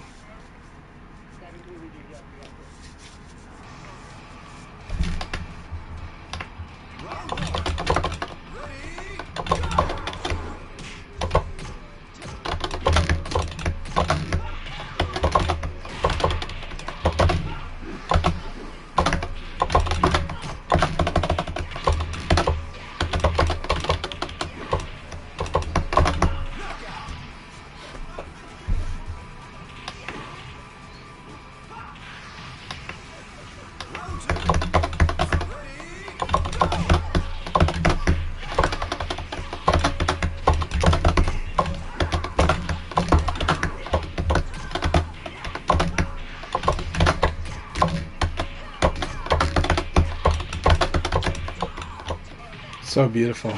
So beautiful.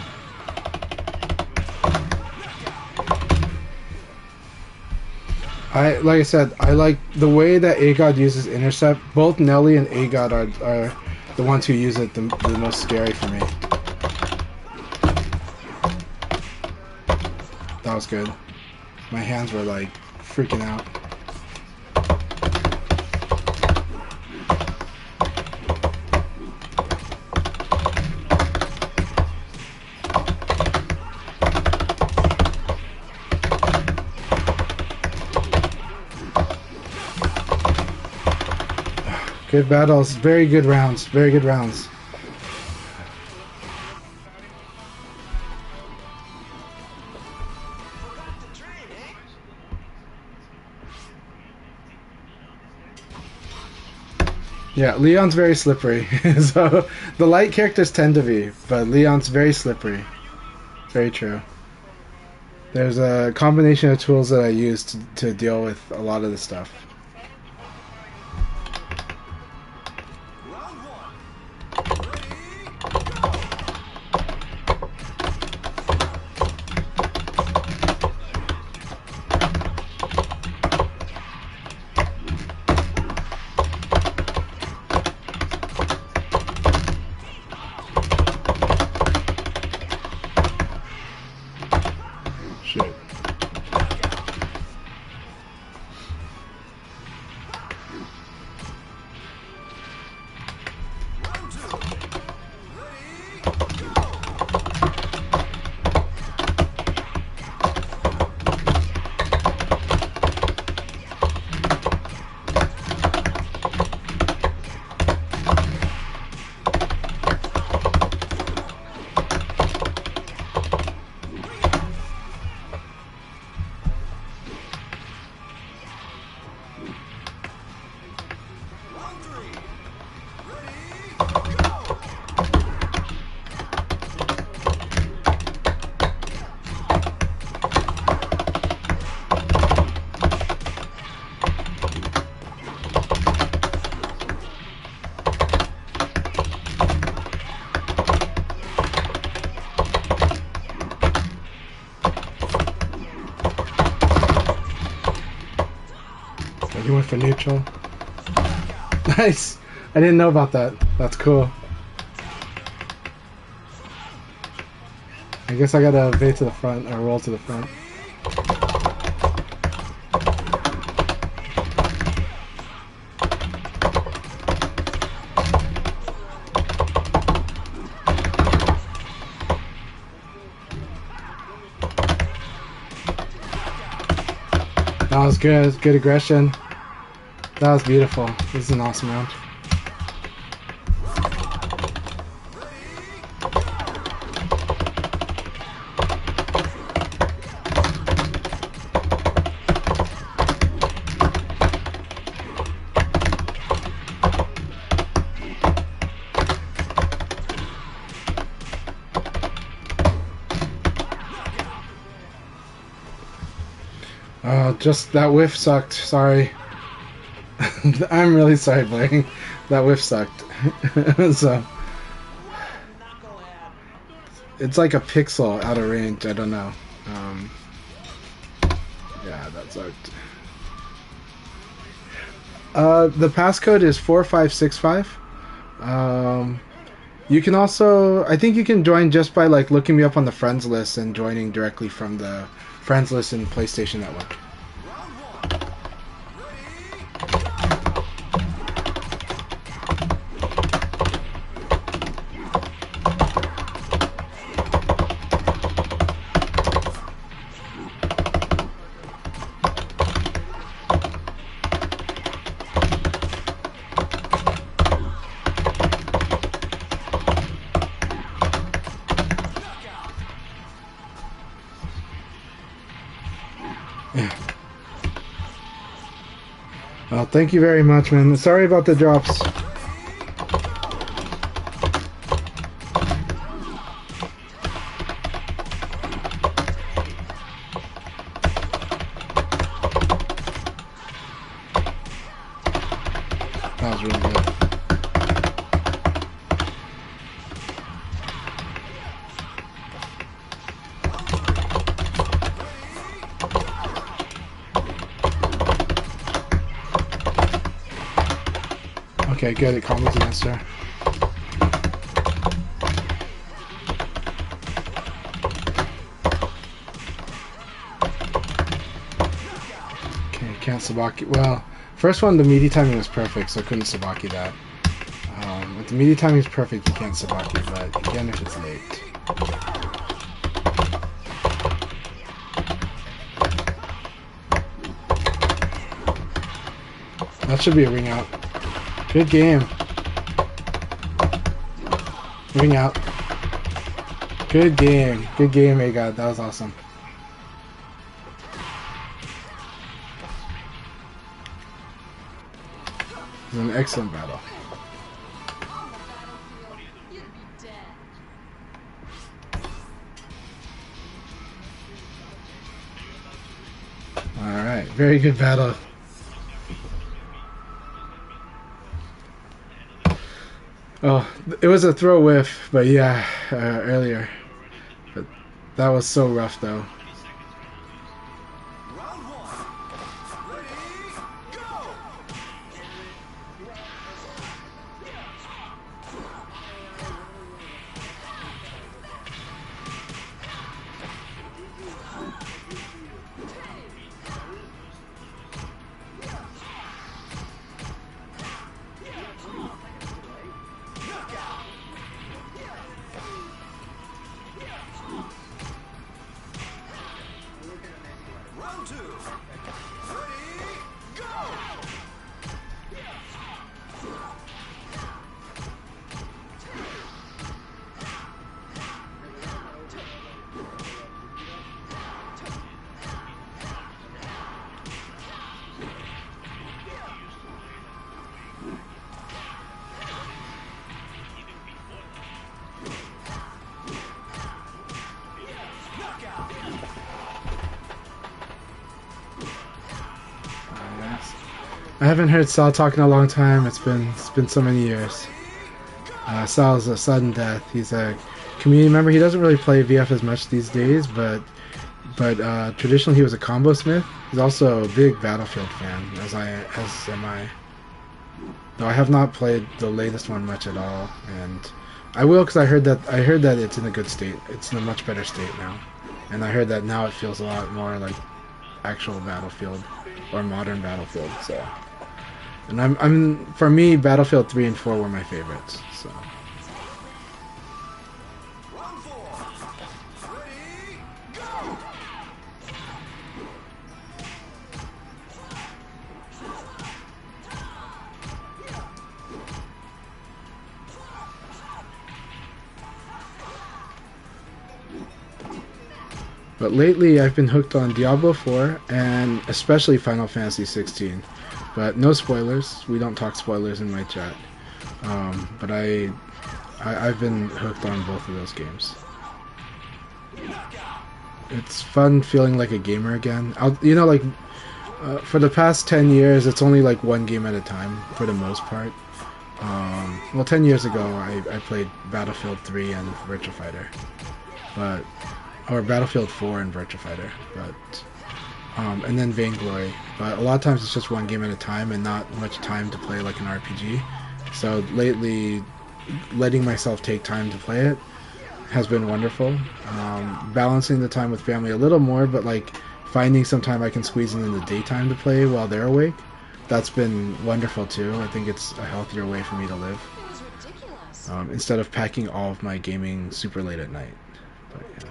Like I said, I like the way that AGod uses intercept. Both Nelly and AGod are the ones who use it the most scary for me. That was good. My hands were like freaking out. Good battles, very good rounds, very good rounds. Yeah, Leon's very slippery. So the light characters tend to be, but Leon's very slippery. Very true. There's a combination of tools that I use to deal with a lot of the stuff. Oh, you went for neutral. Nice. I didn't know about that. That's cool. I guess I gotta evade to the front or roll to the front. That was good. Good aggression. That was beautiful. This is an awesome round. Just that whiff sucked. Sorry. I'm really sorry, Blaine. That whiff sucked. So it's like a pixel out of range. I don't know. Yeah, that sucked. The passcode is 4565. You can also, I think you can join just by like looking me up on the friends list and joining directly from the friends list in PlayStation Network. Well, thank you very much, man. Sorry about the drops. That was really good. Okay, good. It combos against her. Okay, can't Sabaki. Well, first one, the meaty timing was perfect, so I couldn't Sabaki that. If the meaty timing is perfect, you can't Sabaki, but you can if it's late. That should be a ring out. Good game. Ring out. Good game. Good game, AGod. That was awesome. It was an excellent battle. Alright, very good battle. Oh, it was a throw whiff, but yeah, earlier. But that was so rough, though. Round one. Ready, go! Round two. Ready, go! I haven't heard Sal talk in a long time. It's been so many years. Sal's a sudden death. He's a community member. He doesn't really play VF as much these days, but traditionally he was a combo smith. He's also a big Battlefield fan, as am I. Though I have not played the latest one much at all, and I will because I heard that it's in a good state. It's in a much better state now, and I heard that now it feels a lot more like actual Battlefield or modern Battlefield. So, and I'm for me, Battlefield 3 and 4 were my favorites. So. Round 4. Ready, go! But lately, I've been hooked on Diablo 4 and especially Final Fantasy 16. But no spoilers. We don't talk spoilers in my chat. But I've been hooked on both of those games. It's fun feeling like a gamer again. For the past 10 years, it's only like one game at a time for the most part. Well, 10 years ago, I played Battlefield 3 and Virtua Fighter. Or Battlefield 4 and Virtua Fighter, and then Vainglory. But a lot of times it's just one game at a time and not much time to play like an RPG. So lately, letting myself take time to play it has been wonderful. Balancing the time with family a little more, but like finding some time I can squeeze in the daytime to play while they're awake, that's been wonderful too. I think it's a healthier way for me to live. Instead of packing all of my gaming super late at night. But, yeah.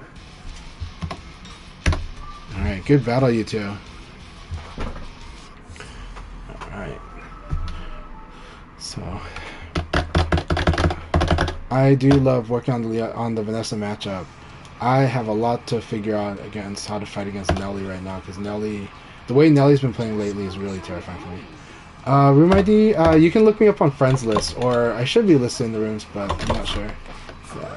Alright, good battle, you two. Alright. So, I do love working on the Vanessa matchup. I have a lot to figure out against how to fight against Nelly right now, because the way Nelly's been playing lately is really terrifying for me. Room ID, you can look me up on friends list, or I should be listed in the rooms, but I'm not sure. Yeah.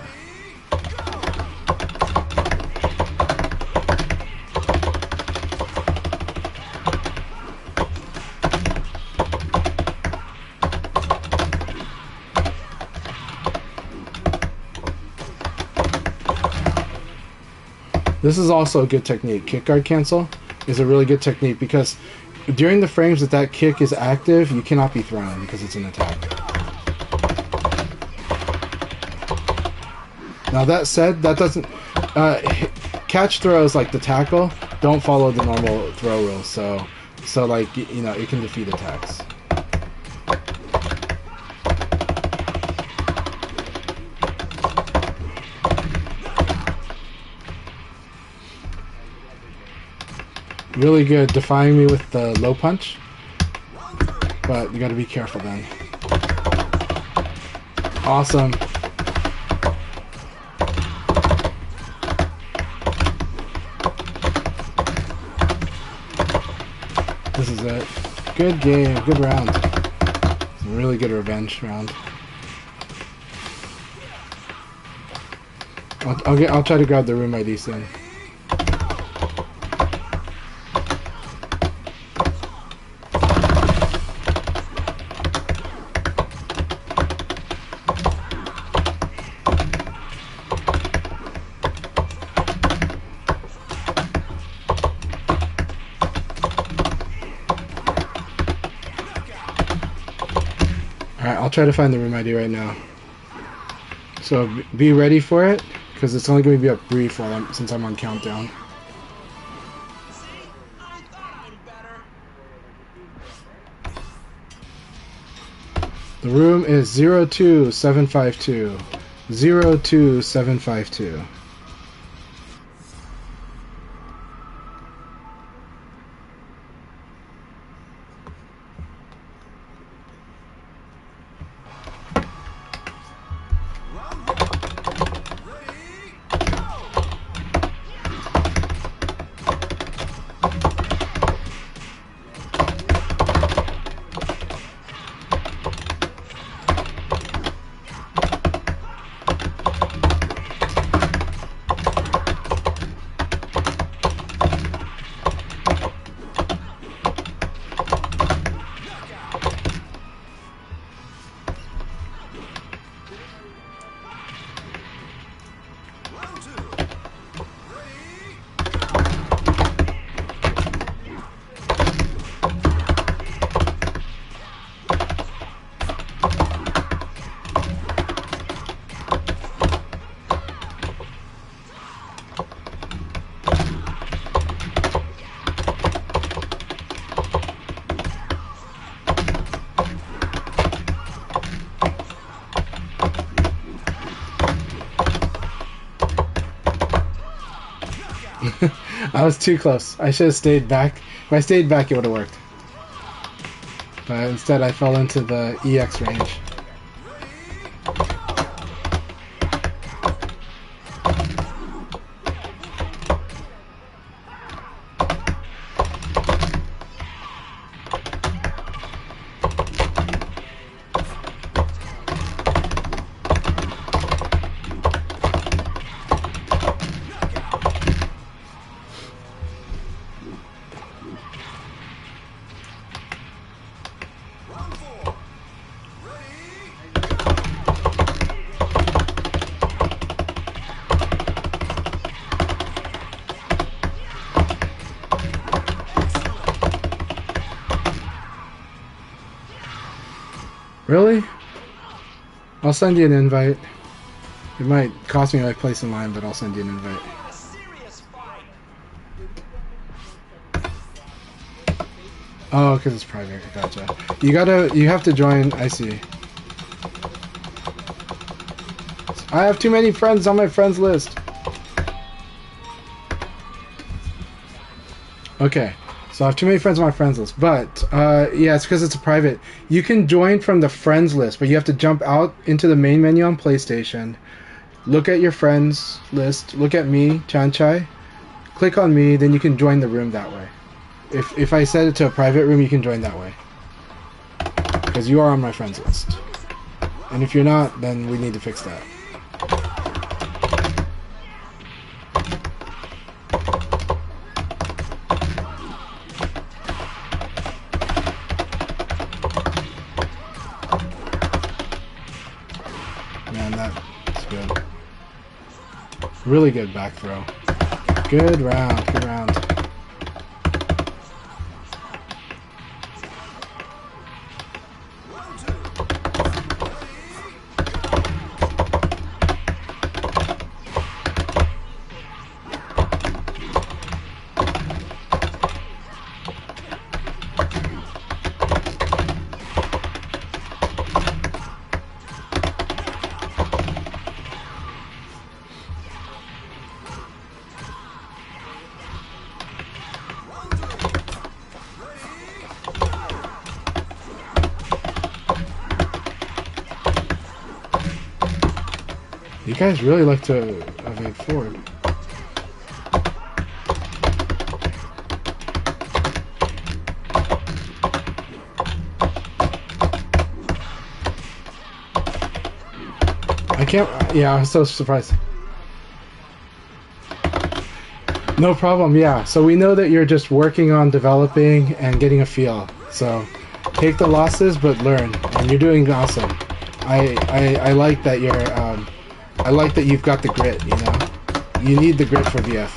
This is also a good technique. Kick guard cancel is a really good technique because during the frames that kick is active, you cannot be thrown because it's an attack. Now that said, that doesn't... catch throws like the tackle don't follow the normal throw rules, so like, you know, it can defeat attacks. Really good defying me with the low punch, but you gotta be careful then. Awesome. This is it. Good game, good round. It's a really good revenge round. I'll try to grab the room ID soon. I'll try to find the room ID right now. So be ready for it, because it's only going to be up brief since I'm on countdown. The room is 02752. 02752. I was too close. I should have stayed back. If I stayed back, it would have worked. But instead, I fell into the EX range. Really? I'll send you an invite. It might cost me like place in line, but I'll send you an invite. Oh, because it's private. Gotcha. You have to join. I see. I have too many friends on my friends list. Okay. So I have too many friends on my friends list. But, yeah, it's because it's a private. You can join from the friends list, but you have to jump out into the main menu on PlayStation. Look at your friends list. Look at me, Chanchai. Click on me, then you can join the room that way. If I set it to a private room, you can join that way. Because you are on my friends list. And if you're not, then we need to fix that. Man, that's good. Really good back throw. Good round, good round. You guys really like to evade forward. I can't. Yeah, I was so surprised. No problem. Yeah. So we know that you're just working on developing and getting a feel. So take the losses, but learn, and you're doing awesome. I like that you're. I like that you've got the grit, you know? You need the grit for VF.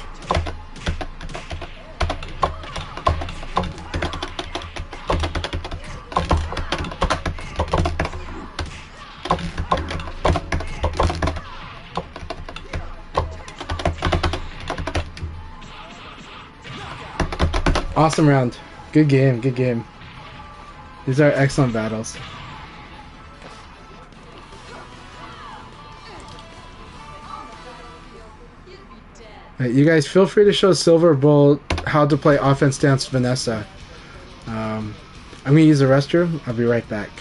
Awesome round. Good game, good game. These are excellent battles. You guys feel free to show SilvBolt how to play offense stance Vanessa. I'm going to use the restroom. I'll be right back.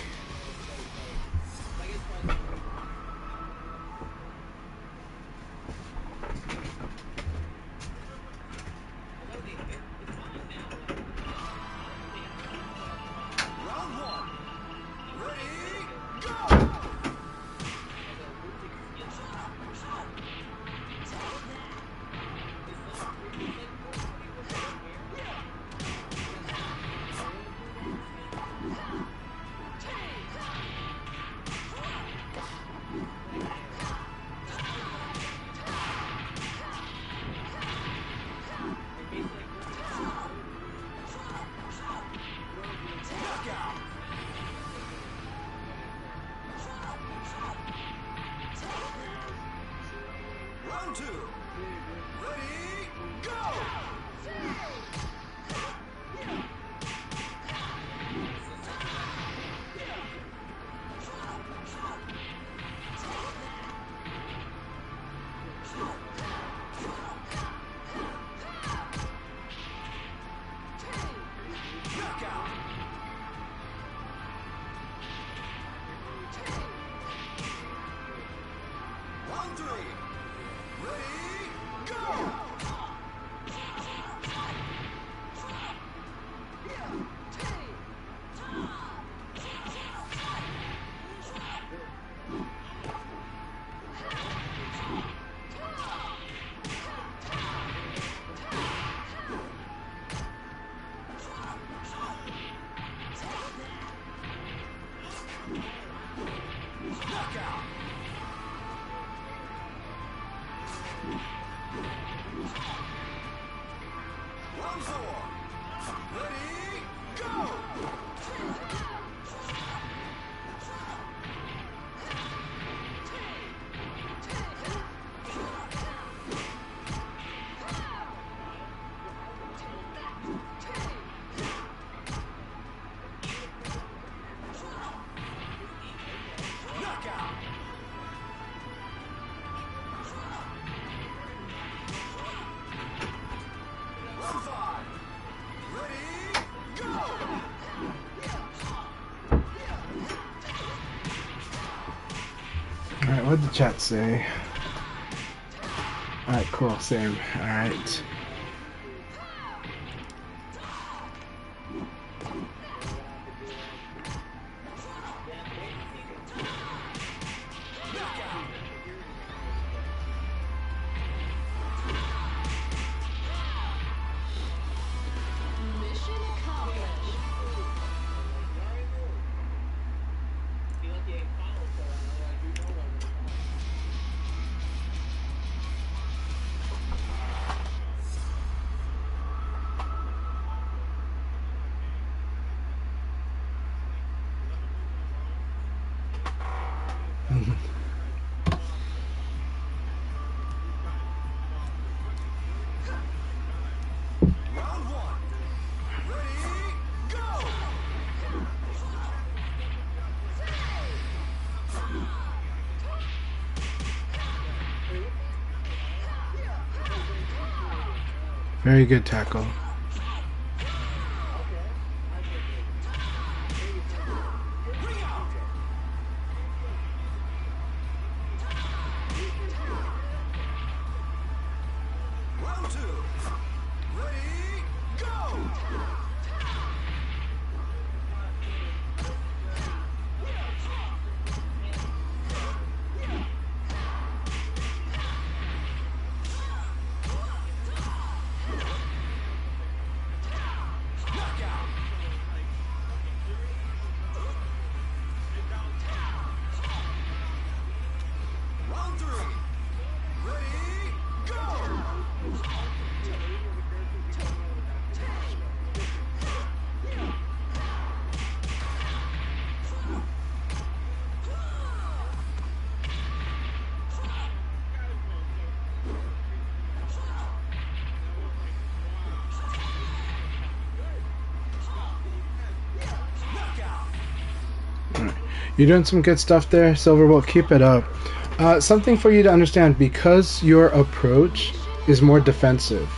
Round two. Ready, go! Knockout. Round 4. Ready, go! Knockout. Round 5. Ready, go! Alright, what did the chat say? Alright, cool, same. Alright. Mission accomplished. Round 1. Ready, go! Very good tackle. Ring out. Round 2. Ready, go! Knockout. Round 3. Ready, go! Knockout. Alright. You're doing some good stuff there, SilvBolt. Keep it up. Something for you to understand, because your approach is more defensive,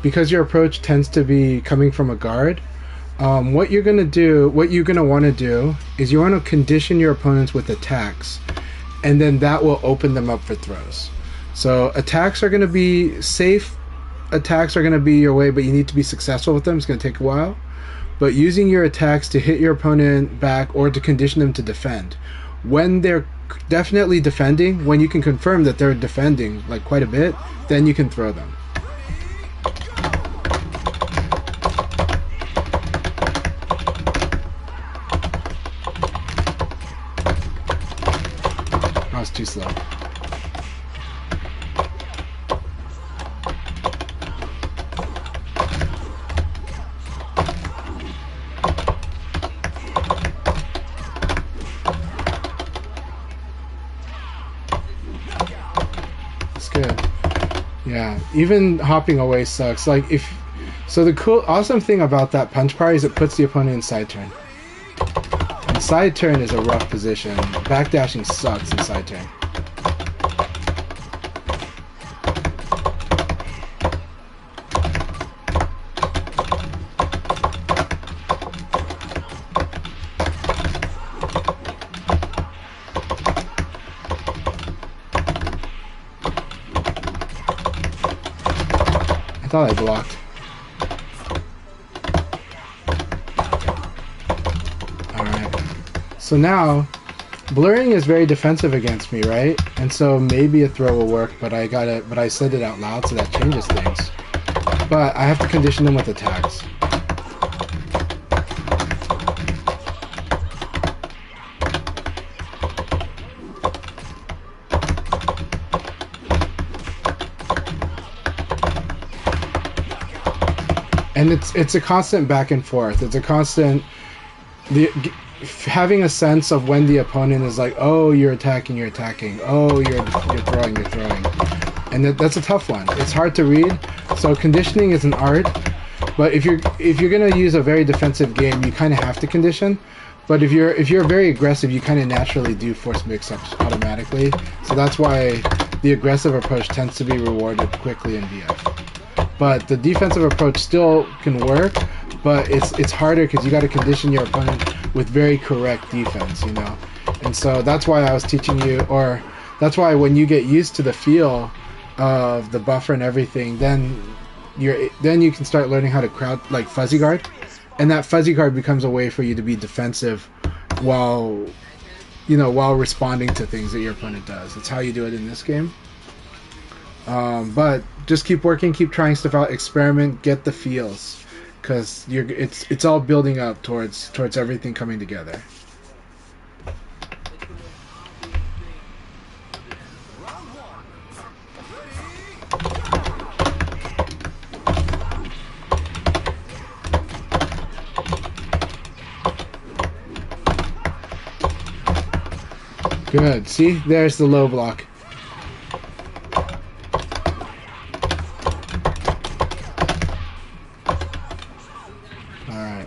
because your approach tends to be coming from a guard, what you're going to want to do is you want to condition your opponents with attacks, and then that will open them up for throws. So attacks are going to be safe, attacks are going to be your way, but you need to be successful with them. It's going to take a while. But using your attacks to hit your opponent back or to condition them to defend. When they're definitely defending, when you can confirm that they're defending like quite a bit, then you can throw them. I was too slow. It's good. Yeah, even hopping away sucks. Like the awesome thing about that punch power is it puts the opponent in side turn. And side turn is a rough position. Backdashing sucks in side turn. I thought I blocked. Alright. So now, blurring is very defensive against me, right? And so maybe a throw will work, but I said it out loud, so that changes things. But I have to condition them with attacks. and it's a constant back and forth. It's a constant having a sense of when the opponent is like, oh, you're attacking, oh, you're throwing, and that's a tough one. It's hard to read. So conditioning is an art, but if you're gonna use a very defensive game, you kind of have to condition. But if you're very aggressive, you kind of naturally do force mix-ups automatically. So that's why the aggressive approach tends to be rewarded quickly in VF. But the defensive approach still can work, but it's harder because you got to condition your opponent with very correct defense, you know. And so that's why I was teaching you, or that's why when you get used to the feel of the buffer and everything, then you can start learning how to crowd, like fuzzy guard. And that fuzzy guard becomes a way for you to be defensive while responding to things that your opponent does. It's how you do it in this game. But just keep working, keep trying stuff out, experiment, get the feels, because it's all building up towards everything coming together. Good. See? There's the low block. Alright.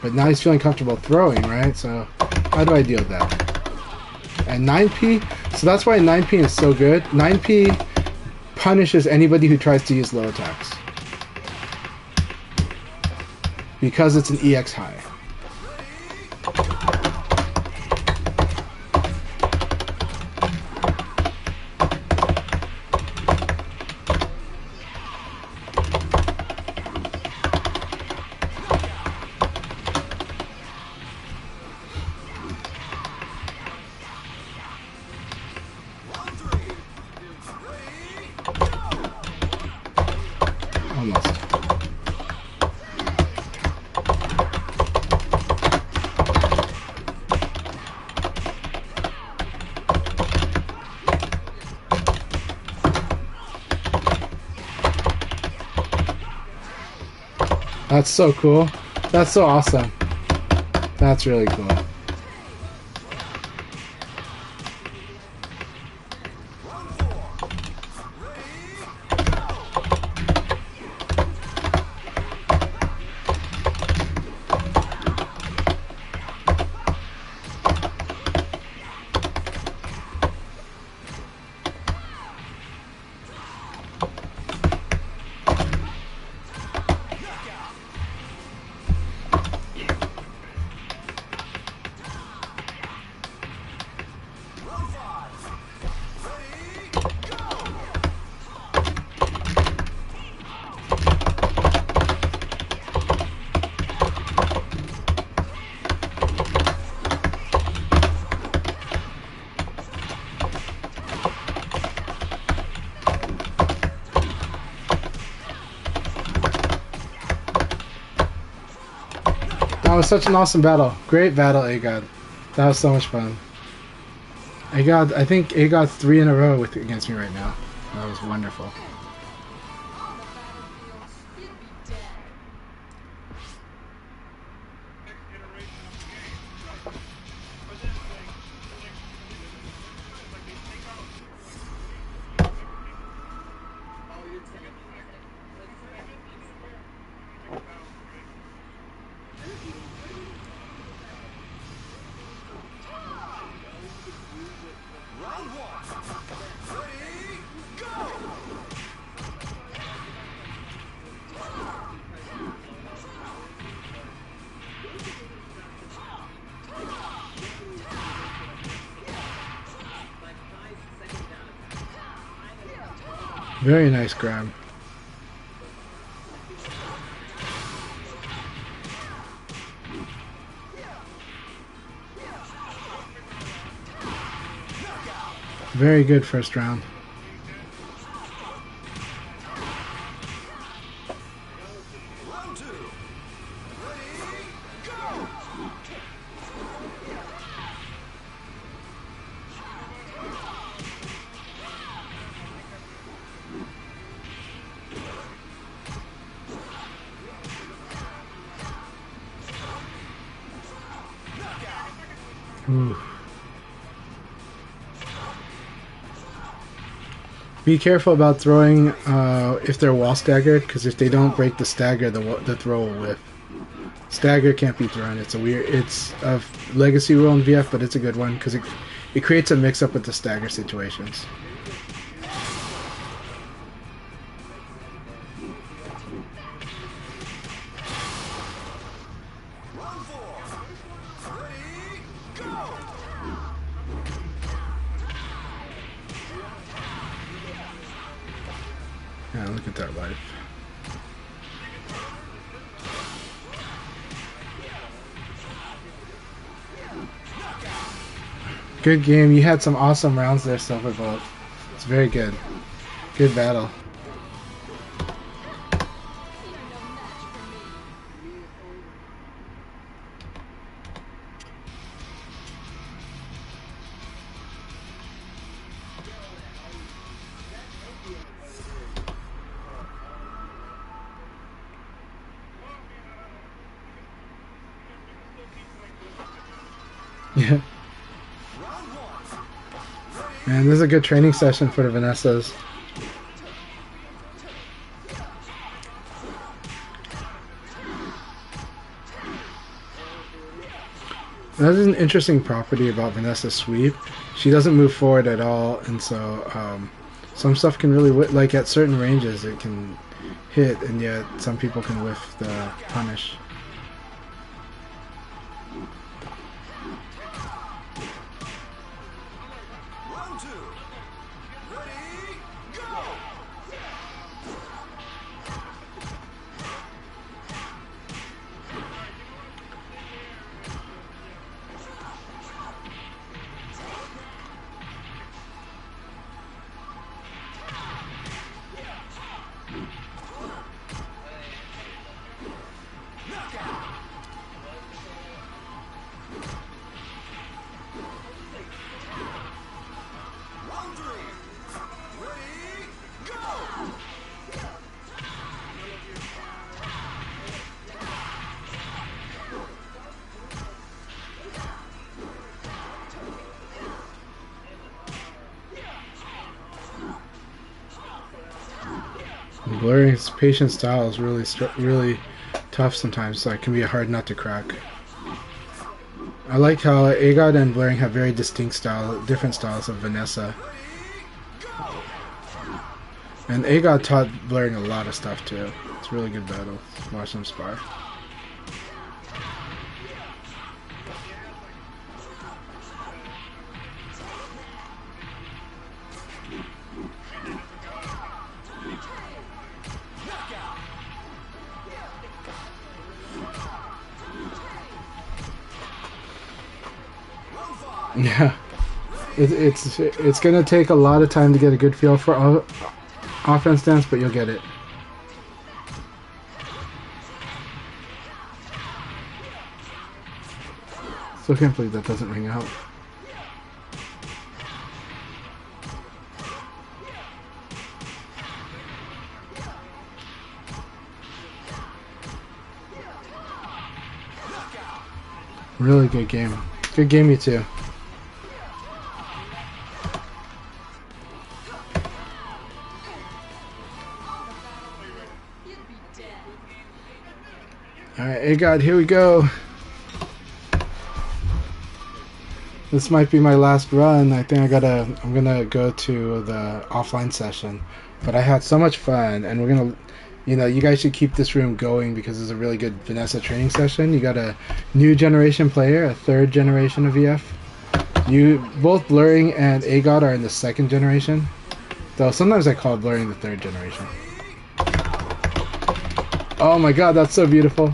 But now he's feeling comfortable throwing, right? So, how do I deal with that? And 9P? So that's why 9P is so good. 9P punishes anybody who tries to use low attacks. Because it's an EX high. Almost. That's so cool. That's so awesome. That's really cool. That was such an awesome battle. Great battle, AGod. That was so much fun. AGod, I think AGod's 3 in a row against me right now. That was wonderful. Very nice grab. Very good first round. Round 2. Ready, go! Ooh. Be careful about throwing if they're wall staggered, because if they don't break the stagger, the throw will whiff. Stagger can't be thrown. It's a legacy rule in VF, but it's a good one because it creates a mix-up with the stagger situations. Yeah, look at that life. Good game. You had some awesome rounds there, SilvBolt. It's very good. Good battle. Yeah. Man, this is a good training session for the Vanessas. That is an interesting property about Vanessa's sweep. She doesn't move forward at all, and so some stuff can really like at certain ranges it can hit, and yet some people can whiff the punish. Blurring's patient style is really tough sometimes, so it can be a hard nut to crack. I like how AGod and Blurring have very distinct different styles of Vanessa. And AGod taught Blurring a lot of stuff too. It's a really good battle. Watch them spar. Yeah, it's gonna take a lot of time to get a good feel for offense dance, but you'll get it. Still can't believe that doesn't ring out. Really good game. Good game, you two. Alright, AGod, here we go. This might be my last run. I think I'm gonna go to the offline session. But I had so much fun, and we're gonna, you guys should keep this room going because it's a really good Vanessa training session. You got a new generation player, a third generation of VF. Both Blurring and AGod are in the second generation. Though sometimes I call Blurring the third generation. Oh my god, that's so beautiful.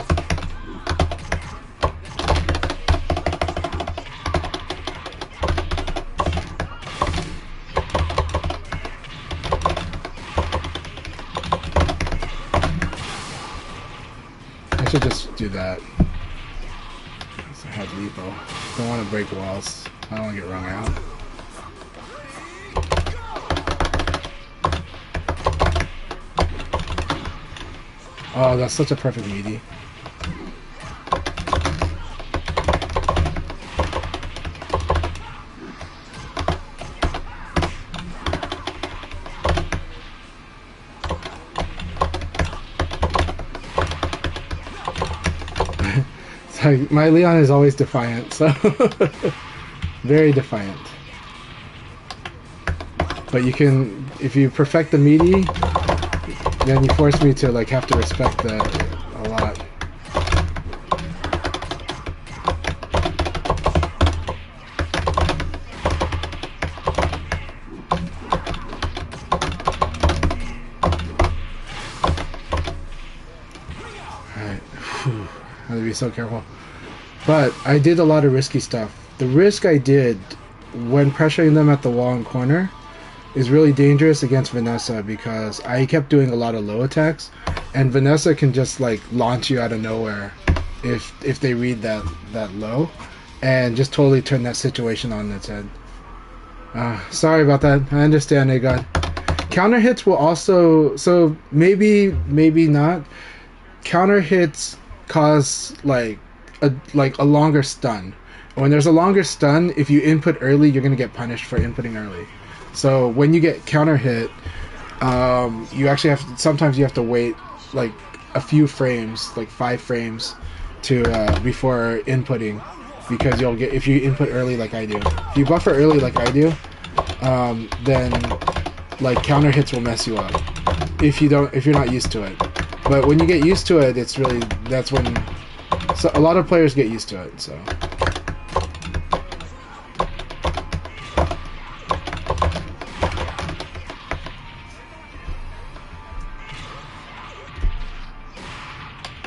I should just do that. I have Lipo. Don't want to break walls. I don't want to get wrung out. Oh, that's such a perfect meaty. My Leon is always defiant, so very defiant. But you can, if you perfect the meaty, then you force me to like have to respect that a lot. Alright. I have to be so careful. But I did a lot of risky stuff. The risk I did when pressuring them at the wall and corner is really dangerous against Vanessa because I kept doing a lot of low attacks, and Vanessa can just like launch you out of nowhere if they read that low, and just totally turn that situation on its head. Sorry about that. I understand, AGod. Counter hits will also, so maybe not. Counter hits cause like a longer stun. When there's a longer stun, if you input early, you're gonna get punished for inputting early. So when you get counter hit, you actually sometimes you have to wait like a few frames, like 5 frames, to before inputting, because you'll get, if you input early like I do. If you buffer early like I do, then like counter hits will mess you up if you're not used to it. But when you get used to it, it's really, that's when, so a lot of players get used to it. So.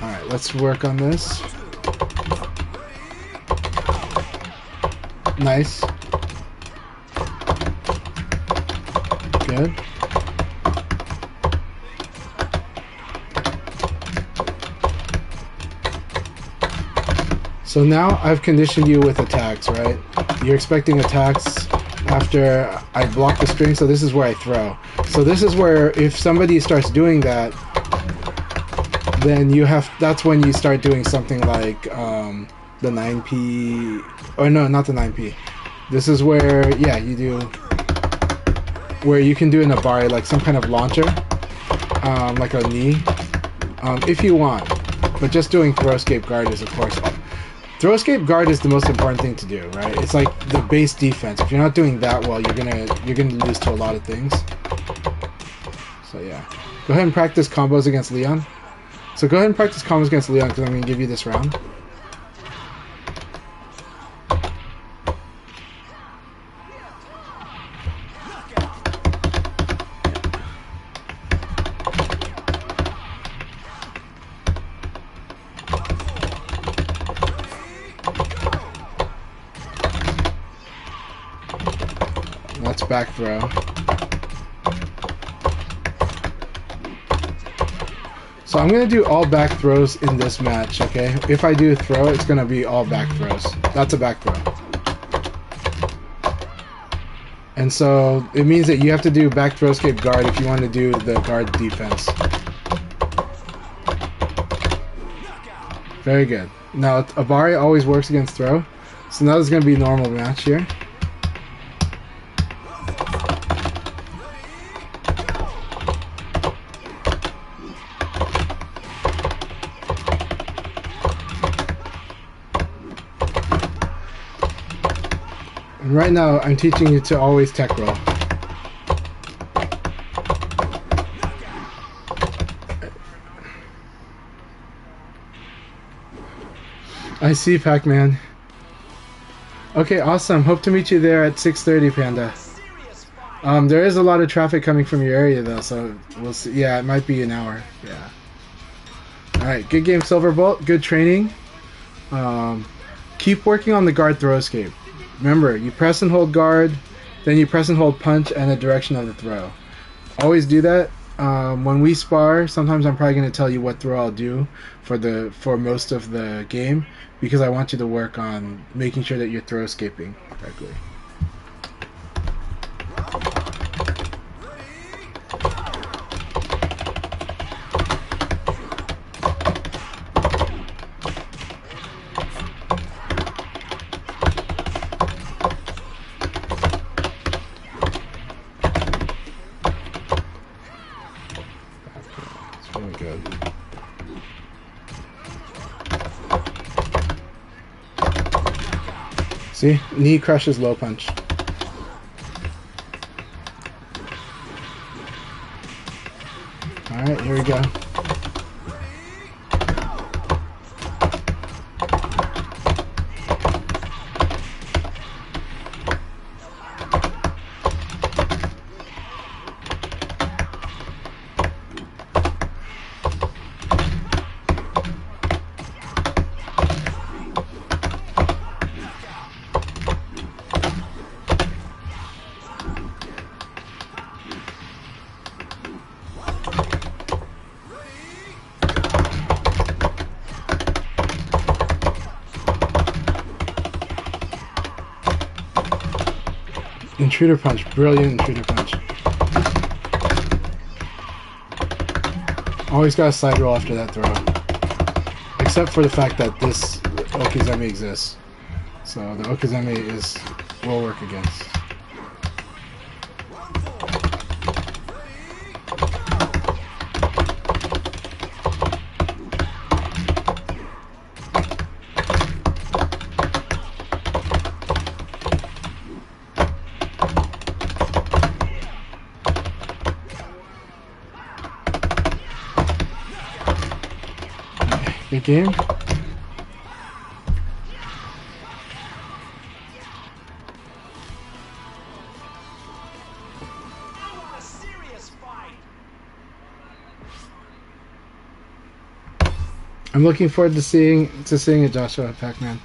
Alright, let's work on this. Nice. Good. So now I've conditioned you with attacks, right? You're expecting attacks after I block the string, so this is where I throw. So this is where if somebody starts doing that, then you have, that's when you start doing something like the 9p, or no, not the 9p. This is where, yeah, you do, where you can do an abari, like some kind of launcher, like a knee, if you want. But just doing throw escape guard is, of course, throw escape guard is the most important thing to do, right? It's like the base defense. If you're not doing that well, you're gonna lose to a lot of things. So yeah, go ahead and practice combos against Leon. So go ahead and practice combos against Leon, because I'm going to give you this round. That's back throw. So I'm going to do all back throws in this match, okay? If I do throw, it's going to be all back throws. That's a back throw. And so it means that you have to do back throw escape guard if you want to do the guard defense. Very good. Now, Abari always works against throw. So now there's going to be a normal match here. And right now, I'm teaching you to always tech roll. I see, Pac-Man. Okay, awesome. Hope to meet you there at 6:30, Panda. There is a lot of traffic coming from your area, though, so we'll see. Yeah, it might be an hour. Yeah. Alright, good game, SilvBolt. Good training. Keep working on the guard throw escape. Remember, you press and hold guard, then you press and hold punch and the direction of the throw. Always do that. When we spar, sometimes I'm probably going to tell you what throw I'll do for most of the game, because I want you to work on making sure that you're throw escaping correctly. See? Knee crushes low punch. Alright, here we go. Intruder punch, brilliant intruder punch. Always got a side roll after that throw. Except for the fact that this Okizeme exists. So the Okizeme will work against. Good game. I want a serious fight. I'm looking forward to seeing it, Joshua Pac-Man.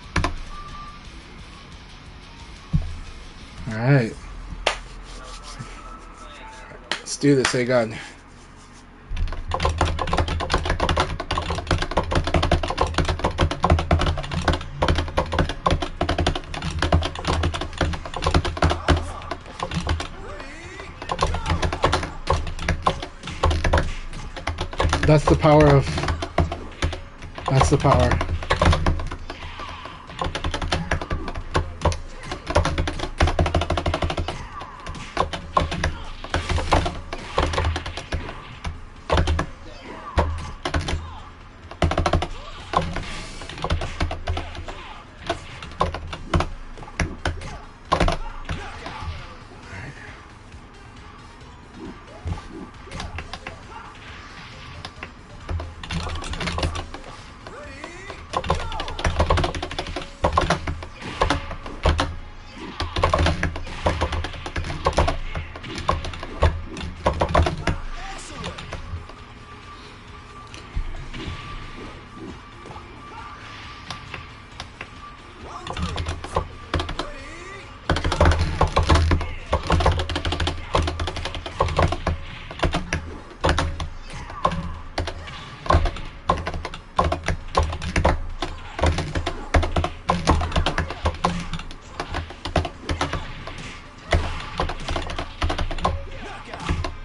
All right, let's do this. Hey God. That's the power of. That's the power.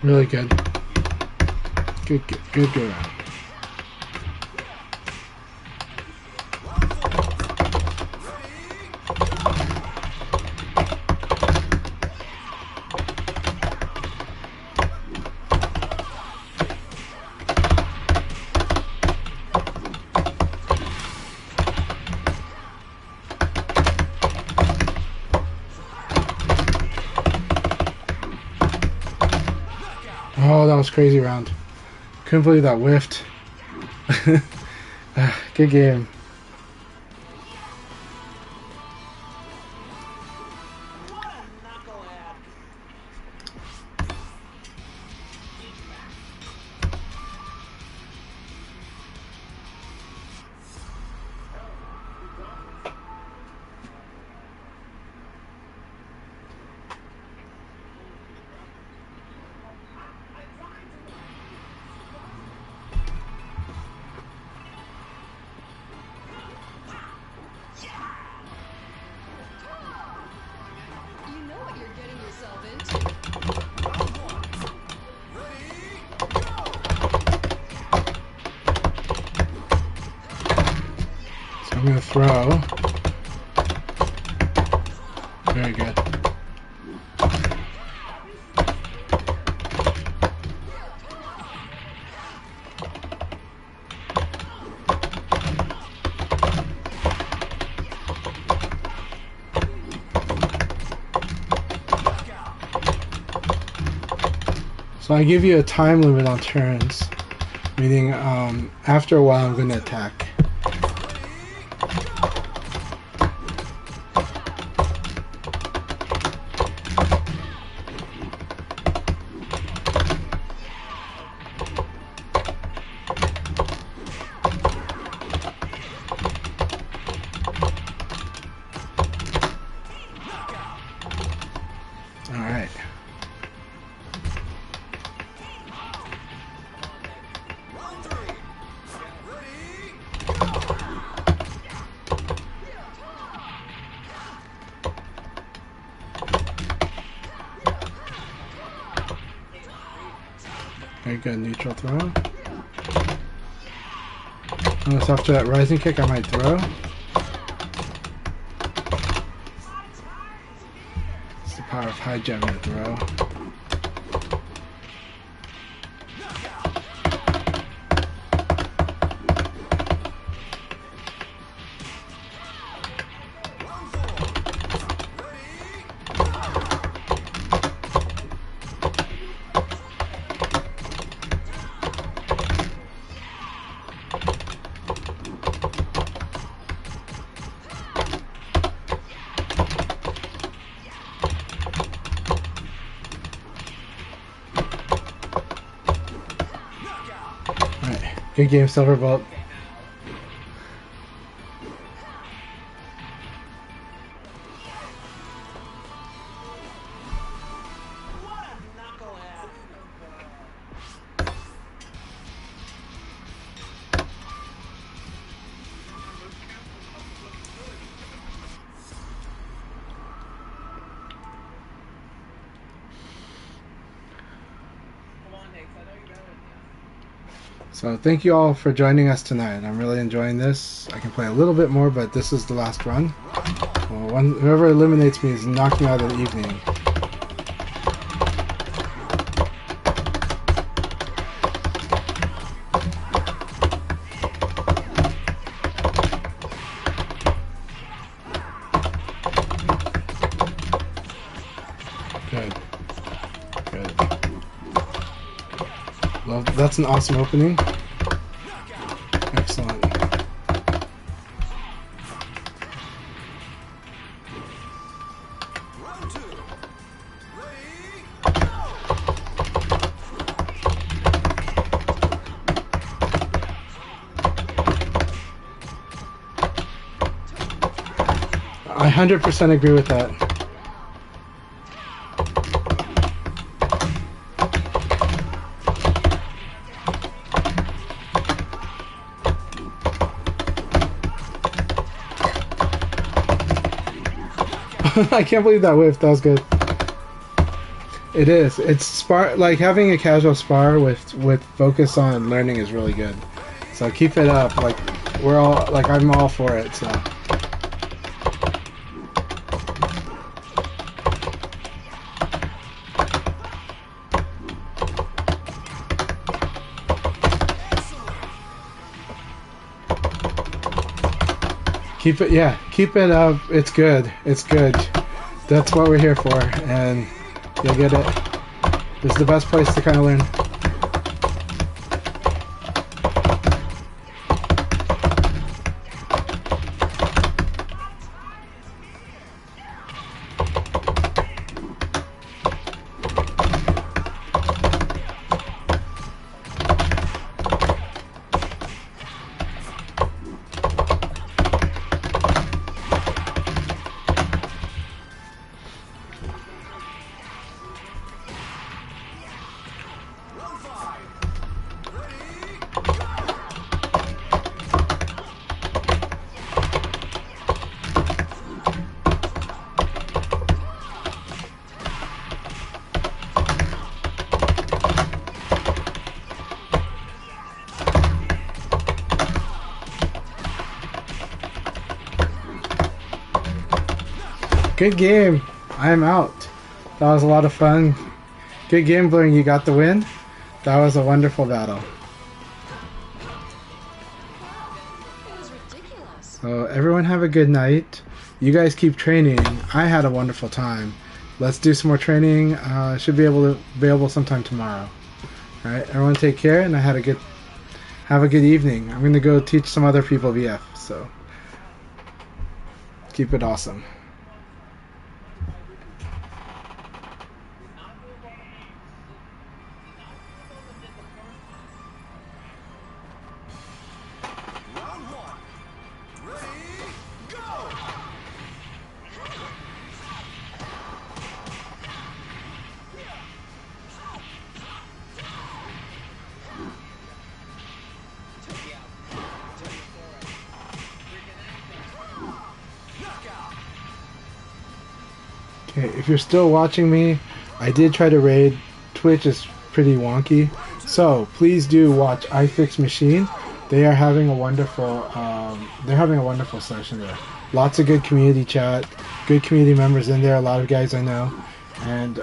Really good. Good round. Oh, that was crazy round. Couldn't believe that whiffed. Good game. What a knucklehead. You know what you're getting yourself into. Round one. Ready, go! So I'm gonna throw. Very good. So I give you a time limit on turns, meaning after a while I'm going to attack. Alright. Very good, neutral throw. Unless after that rising kick I might throw. It's the power of high jab and throw. Good game, SilvBolt. What a knucklehead. So thank you all for joining us tonight. I'm really enjoying this. I can play a little bit more, but this is the last run. Well, whoever eliminates me is knocking out of the evening. Good. Good. Well, that's an awesome opening. Excellent. Round two. Ready? 100% agree with that. I can't believe that whiff. That was good. It is. It's like having a casual spar with focus on learning is really good. So keep it up. Like I'm all for it. So. Keep it, yeah, keep it up. It's good. It's good. That's what we're here for, and you'll get it. This is the best place to kind of learn. Good game. I'm out. That was a lot of fun. Good game, Blurring. You got the win. That was a wonderful battle. It was ridiculous. So everyone have a good night. You guys keep training. I had a wonderful time. Let's do some more training. Should be able to available sometime tomorrow. All right, everyone, take care, and have a good evening. I'm gonna go teach some other people VF. So keep it awesome. Round one. Ready, go! Knockout. Okay, if you're still watching me, I did try to raid. Twitch is pretty wonky, so please do watch iFix Machine. They are having a wonderful, session there. Lots of good community chat, good community members in there. A lot of guys I know, and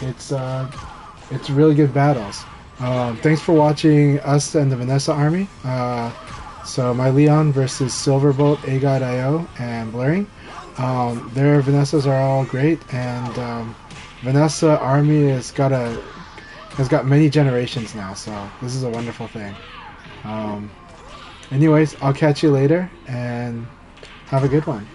it's really good battles. Thanks for watching us and the Vanessa army. So my Leon versus SilvBolt, AGodIO, and Blurring. Their Vanessas are all great, and Vanessa army has got many generations now, so this is a wonderful thing. Anyways, I'll catch you later, and have a good one.